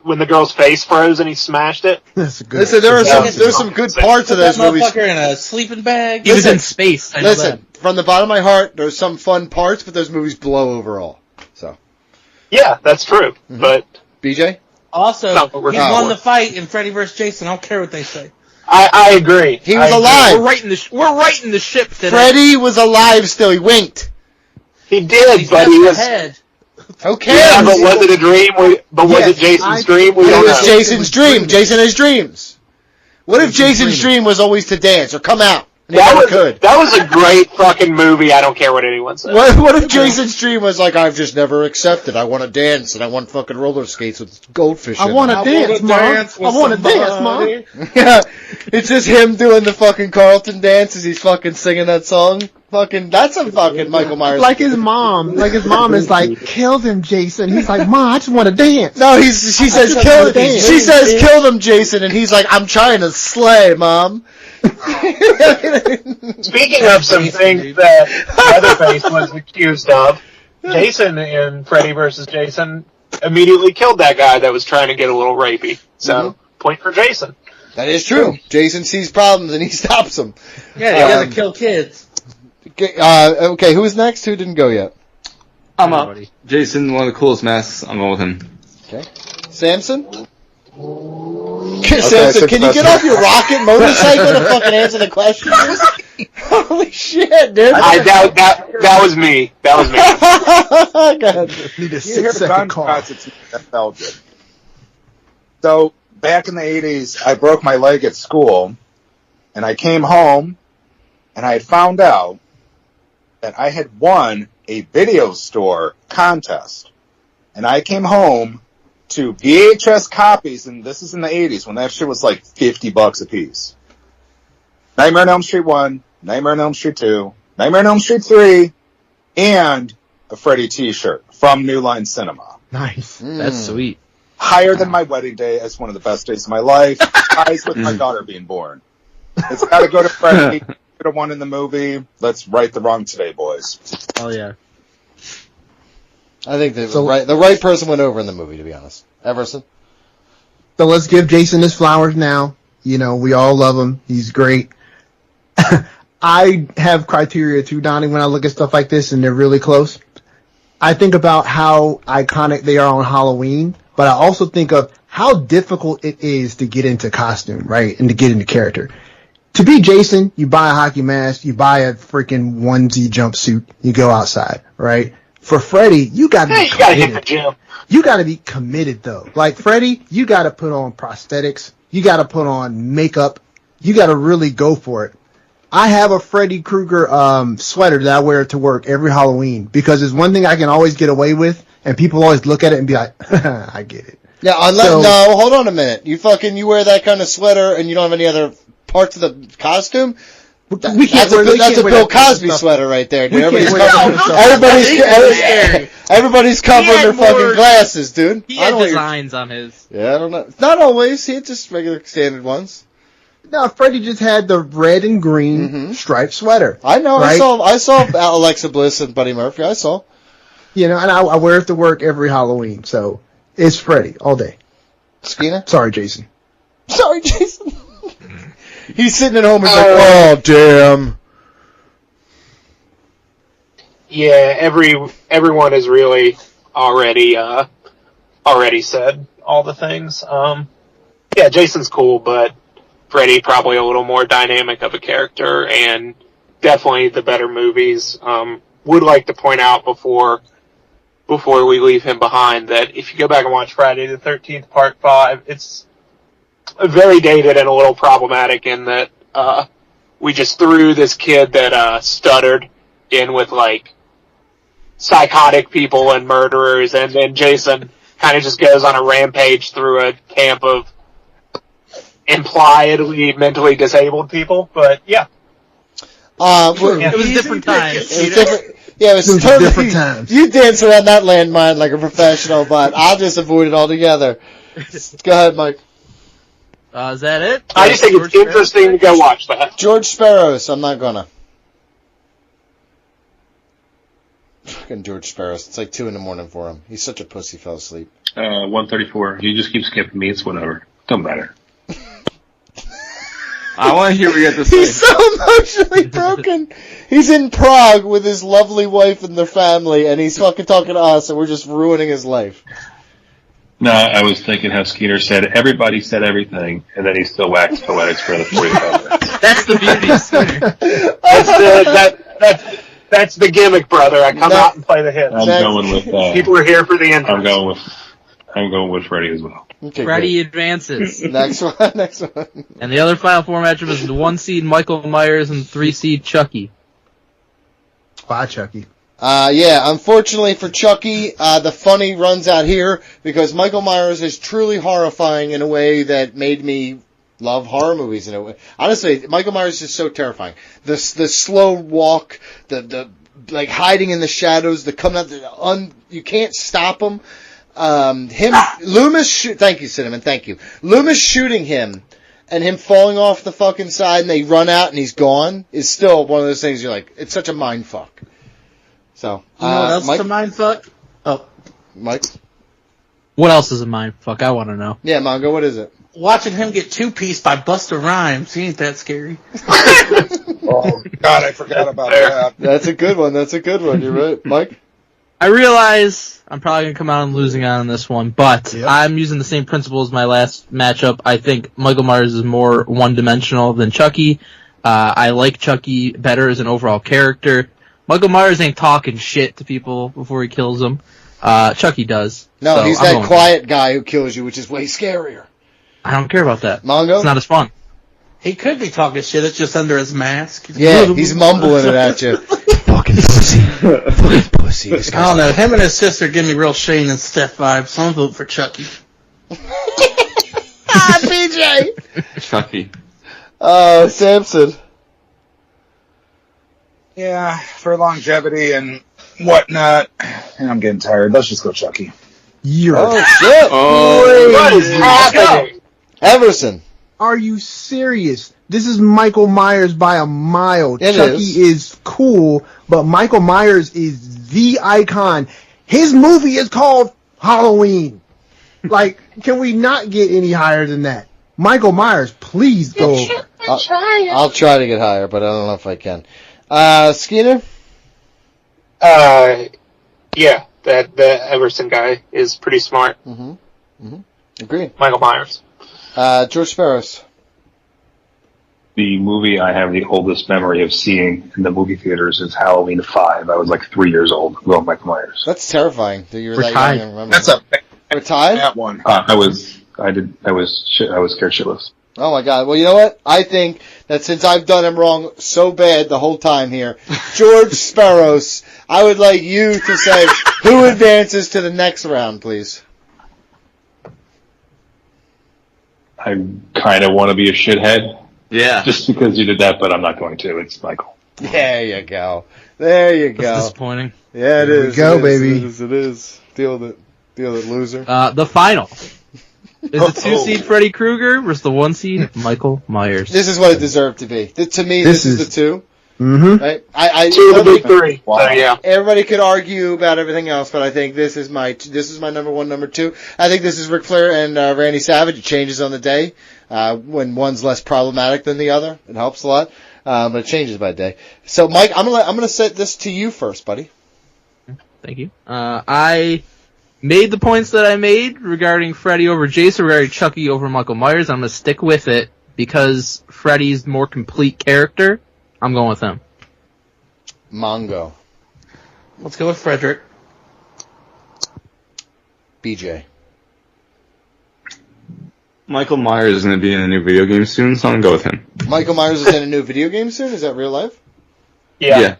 When the girl's face froze and he smashed it. That's a good. Listen, there's some good parts of those movies. Motherfucker in a sleeping bag. He was in space. Listen, from the bottom of my heart, there's some fun parts, but those movies blow overall. So. Yeah, that's true. Mm-hmm. But BJ? Also, he won the fight in Freddy vs. Jason. I don't care what they say. I agree. He was alive. We're writing the ship today. Freddy was alive still. He winked. He did, but he was... Head. Who cares? Yeah, but was it a dream? Was it Jason's dream? It was Jason's dream. Jason has dreams. What if Jason's dream was always to dance or come out? That was a great fucking movie. I don't care what anyone says. What if Jason's dream was like, I've just never accepted. I want to dance and I want fucking roller skates with goldfish in them. I want to dance, Mom. I want to dance, Mom. Yeah, it's just him doing the fucking Carlton dance as he's fucking singing that song. Fucking, that's a fucking Michael Myers. Like his mom is like, kill them, Jason. He's like, Mom, I just want to dance. No, she says kill him. She says kill them, Jason, and he's like, I'm trying to slay, Mom. Speaking of some things that Leatherface was accused of, Jason in Freddy vs. Jason immediately killed that guy that was trying to get a little rapey. So, point for Jason. That is true. Jason sees problems and he stops them. Yeah, he doesn't kill kids. Okay, who is next? Who didn't go yet? I'm up. Jason, one of the coolest masks. I'm going with him. Okay. Samson? Samson, can you get off your rocket motorcycle to fucking answer the question? Holy shit, dude. That was me. That was me. Go ahead. Need a You hear 6-second call. gunshots, it's nostalgic. So, back in the 80s, I broke my leg at school, and I came home, and I had found out that I had won a video store contest. And I came home to VHS copies, and this is in the 80s, when that shit was like $50 a piece. Nightmare on Elm Street 1, Nightmare on Elm Street 2, Nightmare on Elm Street 3, and a Freddy t-shirt from New Line Cinema. Nice. That's sweet. Higher than my wedding day as one of the best days of my life. Ties with my daughter being born. It's got to go to Freddy. Could have won in the movie. Let's right the wrong today, boys. Oh yeah. I think the right person went over in the movie, to be honest. Everson? So let's give Jason his flowers now. You know, we all love him. He's great. I have criteria too, Donnie, when I look at stuff like this, and they're really close. I think about how iconic they are on Halloween, but I also think of how difficult it is to get into costume, right, and to get into character. To be Jason, you buy a hockey mask, you buy a freaking onesie jumpsuit, you go outside, right? For Freddy, you gotta be committed. You gotta hit the gym. You gotta be committed though. Like Freddy, you gotta put on prosthetics, you gotta put on makeup, you gotta really go for it. I have a Freddy Krueger sweater that I wear to work every Halloween because it's one thing I can always get away with, and people always look at it and be like, I get it. Yeah, no, hold on a minute. You wear that kind of sweater and you don't have any other parts of the costume? That's a Bill Cosby sweater right there, dude. Everybody's covering their fucking glasses, dude. He had designs on his. Yeah, I don't know. Not always. He had just regular standard ones. No, Freddie just had the red and green striped sweater. I know. Right? I saw Alexa Bliss and Buddy Murphy. I saw. You know, and I wear it to work every Halloween, so it's Freddie all day. Skeena? Sorry, Jason. He's sitting at home and like, oh, damn. Yeah, everyone has really already said all the things. Yeah, Jason's cool, but Freddy probably a little more dynamic of a character, and definitely the better movies. Would like to point out before we leave him behind that if you go back and watch Friday the 13th Part 5, it's very dated and a little problematic in that we just threw this kid that stuttered in with like psychotic people and murderers, and then Jason kind of just goes on a rampage through a camp of impliedly mentally disabled people. But yeah. It was different times. Yeah, it was totally different times. You dance around that landmine like a professional, but I'll just avoid it altogether. Go ahead, Mike. Is that it? I just think it's interesting to go watch that. George Sparrows, I'm not gonna. Fucking George Sparrows. It's like 2 a.m. for him. He's such a pussy, fell asleep. 134. You just keep skipping me, it's whatever. Don't matter. I want to hear what you have to say. He's so emotionally broken. He's in Prague with his lovely wife and their family, and he's fucking talking to us, and we're just ruining his life. No, I was thinking how Skeeter said, everybody said everything, and then he still waxed poetics for the 45 minutes. That's the beauty of Skeeter. That's the gimmick, brother. I come out and play the hits. I'm going with people are here for the end. I'm going with Freddie as well. Okay, Freddie advances. Next one. And the other final four matchup is the 1 seed Michael Myers and 3 seed Chucky. Bye, Chucky. Yeah, unfortunately for Chucky, the funny runs out here because Michael Myers is truly horrifying in a way that made me love horror movies in a way. Honestly, Michael Myers is so terrifying. The slow walk, the like hiding in the shadows, the coming out, you can't stop him. Thank you, Cinnamon, thank you. Loomis shooting him and him falling off the fucking side and they run out and he's gone is still one of those things you're like, it's such a mind fuck. So, you know what else is a mind fuck? Oh. Mike? What else is a mind fuck? I want to know. Yeah, Mongo, what is it? Watching him get two-pieced by Busta Rhymes. He ain't that scary. Oh, God, I forgot about that. That's a good one. You're right. Mike? I realize I'm probably going to come out and losing on this one, but I'm using the same principle as my last matchup. I think Michael Myers is more one-dimensional than Chucky. I like Chucky better as an overall character. Michael Myers ain't talking shit to people before he kills them. Chucky does. No, so he's that quiet guy who kills you, which is way scarier. I don't care about that. Mongo? It's not as fun. He could be talking shit. It's just under his mask. Yeah, he's mumbling it at you. Fucking pussy. Fucking pussy. I don't know. Him and his sister give me real Shane and Steph vibes, so I'm going to vote for Chucky. BJ! Chucky. Samson. Yeah, for longevity and whatnot. And I'm getting tired. Let's just go Chucky. Shit. What is happening? Everson. Are you serious? This is Michael Myers by a mile. Chucky is cool, but Michael Myers is the icon. His movie is called Halloween. Like, can we not get any higher than that? Michael Myers, please go over. I'll try to get higher, but I don't know if I can. Skeeter? Yeah, the Everson guy is pretty smart. Agreed. Michael Myers. George Sparrows. The movie I have the oldest memory of seeing in the movie theaters is Halloween 5. I was like 3 years old. I'm going Michael Myers. That's terrifying that you were that young and remember. That's a We're tied? that one. I was scared shitless. Oh my God. Well, you know what? I think that since I've done him wrong so bad the whole time here, George Sparrows, I would like you to say who advances to the next round, please. I kind of want to be a shithead. Yeah. Just because you did that, but I'm not going to. It's Michael. There you go. There you go. That's disappointing. Yeah, it There is. we go, it is, baby. It is. Deal with it, loser. The final. Is the 2 seed Freddy Krueger versus the 1 seed Michael Myers? This is what it deserved to be. To me, this is the 2. Mm-hmm. Right? Two of the big three. Wow. So, yeah. Everybody could argue about everything else, but I think this is my number 1, number 2. I think this is Ric Flair and Randy Savage. It changes on the day when one's less problematic than the other. It helps a lot, but it changes by day. So, Mike, I'm gonna set this to you first, buddy. Thank you. I made the points that I made regarding Freddy over Jason, regarding Chucky over Michael Myers. I'm going to stick with it because Freddy's more complete character. I'm going with him. Mongo. Let's go with Frederick. BJ. Michael Myers is going to be in a new video game soon, so I'm going to go with him. Michael Myers is in a new video game soon? Is that real life? Yeah.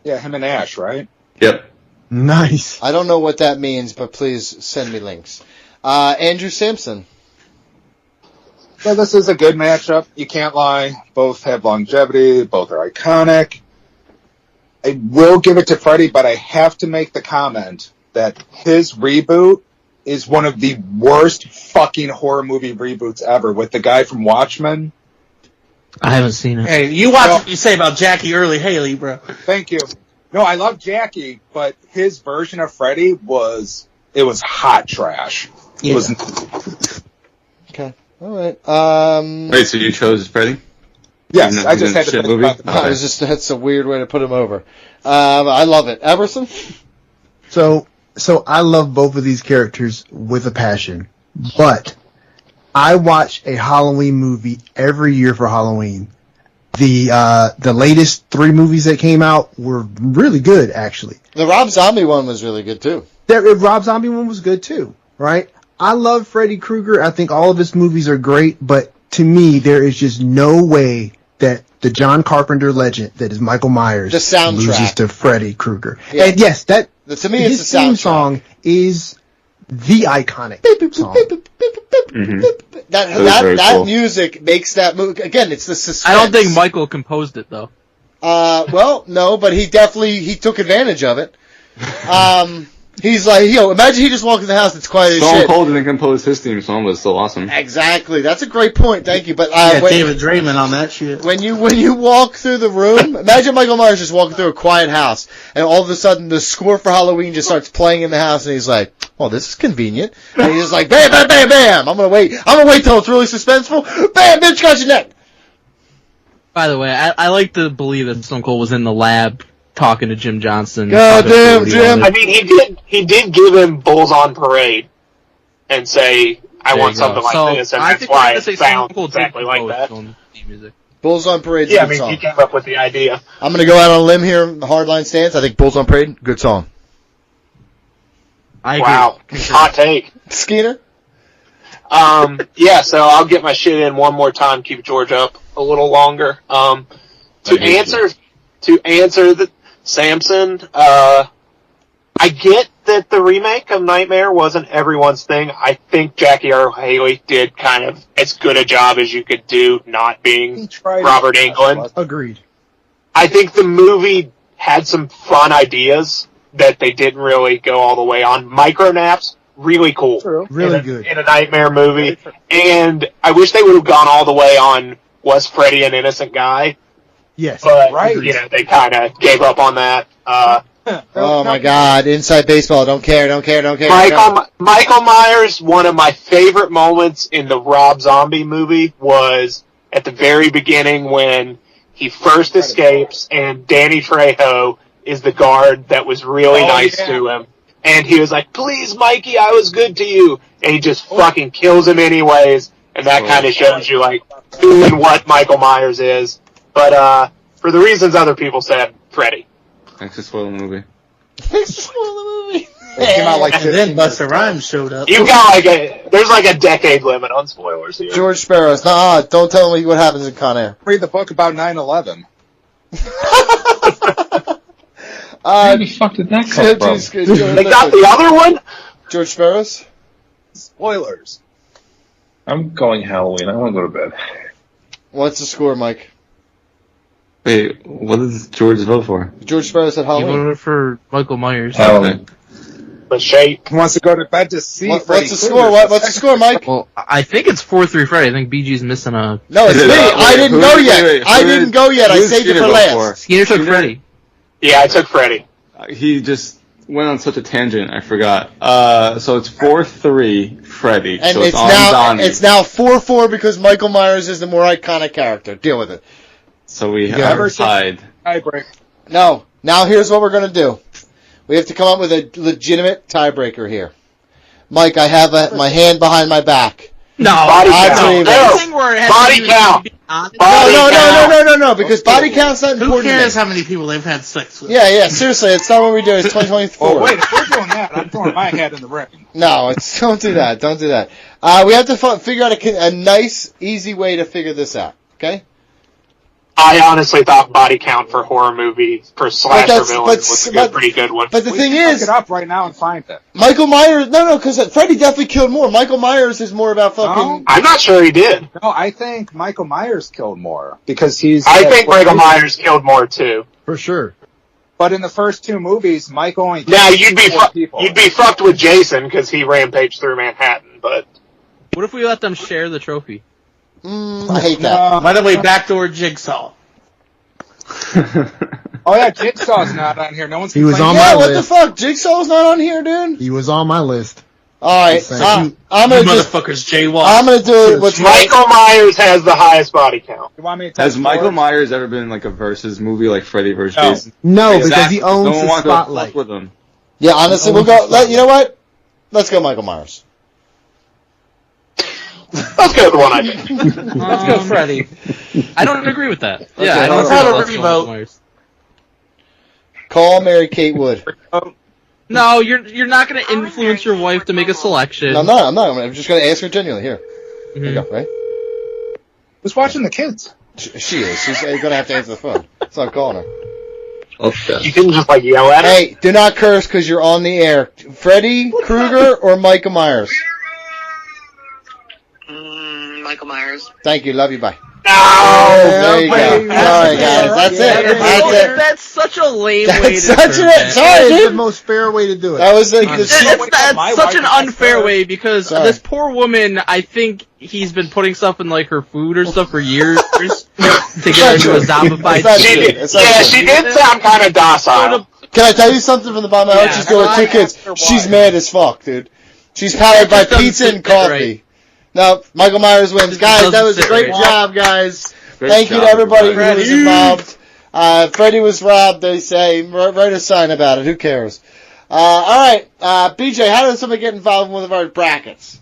Yeah, him and Ash, right? Yep. Nice. I don't know what that means, but please send me links. Andrew Sampson. So this is a good matchup. You can't lie. Both have longevity. Both are iconic. I will give it to Freddy, but I have to make the comment that his reboot is one of the worst fucking horror movie reboots ever with the guy from Watchmen. I haven't seen it. Hey, you watch what you say about Jackie Early Haley, bro. Thank you. No, I love Jackie, but his version of Freddy was hot trash. Yeah. It was, Okay. All right. Wait, so you chose Freddy? yes, He's I in just a had to shit think movie? about the That's a weird way to put him over. I love it. Everson? So I love both of these characters with a passion, but I watch a Halloween movie every year for Halloween. The latest 3 movies that came out were really good, actually. The Rob Zombie one was really good, too. The Rob Zombie one was good too, right? I love Freddy Krueger. I think all of his movies are great, but to me, there is just no way that the John Carpenter legend that is Michael Myers The soundtrack. loses to Freddy Krueger. Yeah. And yes, To me, it's his the theme soundtrack. song is the iconic song. Mm-hmm. That very cool. music makes that movie. Again, it's the suspense. I don't think Michael composed it, though. Well, no, but he took advantage of it. He's like, imagine he just walked in the house. It's quiet as Stone shit. Cold didn't compose his theme song, but it's still awesome. Exactly. That's a great point. Thank you. But Yeah, David Draymond on that shit. when you walk through the room, imagine Michael Myers just walking through a quiet house, and all of a sudden the score for Halloween just starts playing in the house, and he's like, "Oh, this is convenient." And he's just like, "Bam, bam, bam, bam! I'm gonna wait till it's really suspenseful. Bam, bitch, got your neck." By the way, I like to believe that Stone Cold was in the lab talking to Jim Johnson. Goddamn, talking to Jim. I mean, he did give him Bulls on Parade and say, I There want you go. something like So, this, and I that's think why we're gonna it say Stone sounds Cold did exactly like compose that. his own theme music. Bulls on Parade's Yeah, a I good mean, song. he came up with the idea. I'm gonna go out on a limb here, hardline stance. I think Bulls on Parade, good song. I agree. Wow. Hot take. Skeeter? Yeah, so I'll get my shit in one more time, keep George up a little longer. To answer the Samson, I get that the remake of Nightmare wasn't everyone's thing. I think Jackie Earle Haley did kind of as good a job as you could do not being Robert Englund. Agreed. I think the movie had some fun ideas that they didn't really go all the way on. Micronaps, really cool. Really good. In a Nightmare movie. And I wish they would have gone all the way on, was Freddy an innocent guy? Yes. But, Right. they kind of gave up on that. Oh my God! Inside baseball. Don't care. Michael Myers, one of my favorite moments in the Rob Zombie movie was at the very beginning when he first escapes and Danny Trejo is the guard that was really nice to him. And he was like, "Please, Mikey, I was good to you." And he just fucking kills him anyways. And that kind of shows you, like, who and what Michael Myers is. But, for the reasons other people said, Freddy. Thanks for spoiling the movie. Thanks for spoiling the movie. It came out like And then 15 Busta years Rhymes showed up. You've got there's like a decade limit on spoilers here. George Sparrows. Nah, don't tell me what happens in Con Air. Read the book about 9/11. Where the fuck did that come from? They got the other one? George Sparrows? Spoilers. I'm going Halloween. I want to go to bed. What's the score, Mike? Wait, what does George vote for? George Sparrows said He Halloween. voted for Michael Myers. Halloween. The shape. He wants to go to bed to see What's Freddy the Krueger. score? What's the score, Mike? Well, I think it's 4-3 Freddy. I think BG's missing a... No, it's me. I didn't go yet. I didn't go yet. I who saved it did for Skeeter last. vote Skeeter took Skeeter? Freddy. Yeah, I took Freddy. He just went on such a tangent, I forgot. So it's 4-3 Freddy. And so it's on now Donnie. it's now 4-4 because Michael Myers is the more iconic character. Deal with it. So we Never have said- tied. Tiebreak. No. Now here's what we're gonna do. We have to come up with a legitimate tiebreaker here. Mike, I have my hand behind my back. No, Body I'm count. saying- anything where it has Body to do count. with honest- Body No, because body count's not Who important. to cares me. how many people they've had sex with? Yeah, seriously, it's not what we do. It's 2024. Oh, wait, if we're doing that, I'm throwing my head in the ring. No, don't do that. Don't do that. We have to figure out a nice, easy way to figure this out. Okay? I honestly thought body count for horror movies, for slasher that's- villains, was a pretty good one. But the We thing can is, look it up right now and find it. Michael Myers. No, because Freddy definitely killed more. Michael Myers is more about fucking. I'm not sure he did. No, I think Michael Myers killed more because he's. I think Michael Myers killed more too. For sure. But in the first two movies, Mike only. Now killed you'd be four people. you'd be fucked with Jason because he rampaged through Manhattan, but What if we let them share the trophy? I hate that. By the way, backdoor Jigsaw. Oh yeah, Jigsaw's not on here. No one's. He was complaining. on my Yeah, what the list. fuck? Jigsaw's not on here, dude. He was on my list. All right, Thank you. I'm You gonna just. motherfuckers jaywalk. I'm gonna do it. What's right. Michael Myers has the highest body count. You want me to Has tell Michael George? Myers ever been in like a versus movie like Freddy versus No. Jason? No, because Exactly. he owns No one the wants to spotlight. fuck with him. Yeah, honestly, we'll go. You know what? Let's go, Michael Myers. Let's go with the one I did. Let's go, Freddy. I don't agree with that. Okay, Yeah, I don't let's agree have with a that. revote. Myers. Call Mary Kate Wood. No, you're not going to influence your wife to make a selection. No, I'm not. I'm just gonna ask her genuinely. Here Mhm. you go. Right? Who's watching the kids? She is. She's gonna have to answer the phone. So I'm calling her. Okay. You couldn't just like yell at her. Hey, do not curse because you're on the air. Freddy Krueger or Michael Myers? Michael Myers. Thank you. Love you. Bye. No. There you go. Sorry, guys. That's it. That's it. That's such a lame way That's to such term a that. Sorry, That's the dude. most fair way to do it. That was like That's My such an wife is unfair like, way because Sorry. this poor woman, I think he's been putting stuff in like her food or stuff for years to get her into a zombified It's not She true. did, It's not yeah, true. she did sound kind of docile. Can I tell you something from the bottom of my heart? Yeah, She's doing with two kids. asked her She's why. mad as fuck, dude. She's powered by just doesn't pizza sit and there coffee. right. No, Michael Myers wins. Just Guys, that doesn't was a sit great right. job, guys. Great Thank you job, to everybody who everybody. was involved. Freddie was robbed, they say. Write a sign about it. Who cares? Alright, BJ, how does somebody get involved in one of our brackets?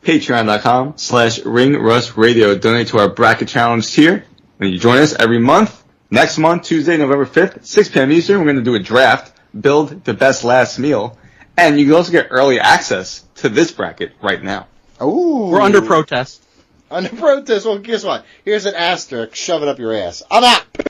Patreon.com/RingRustRadio. Donate to our bracket challenge tier. When you join us every month, next month, Tuesday, November 5th, 6 p.m. Eastern, we're going to do a draft, build the best last meal, and you can also get early access to this bracket right now. Ooh. We're under protest. Under protest. Well, guess what? Here's an asterisk. Shove it up your ass. I'm out.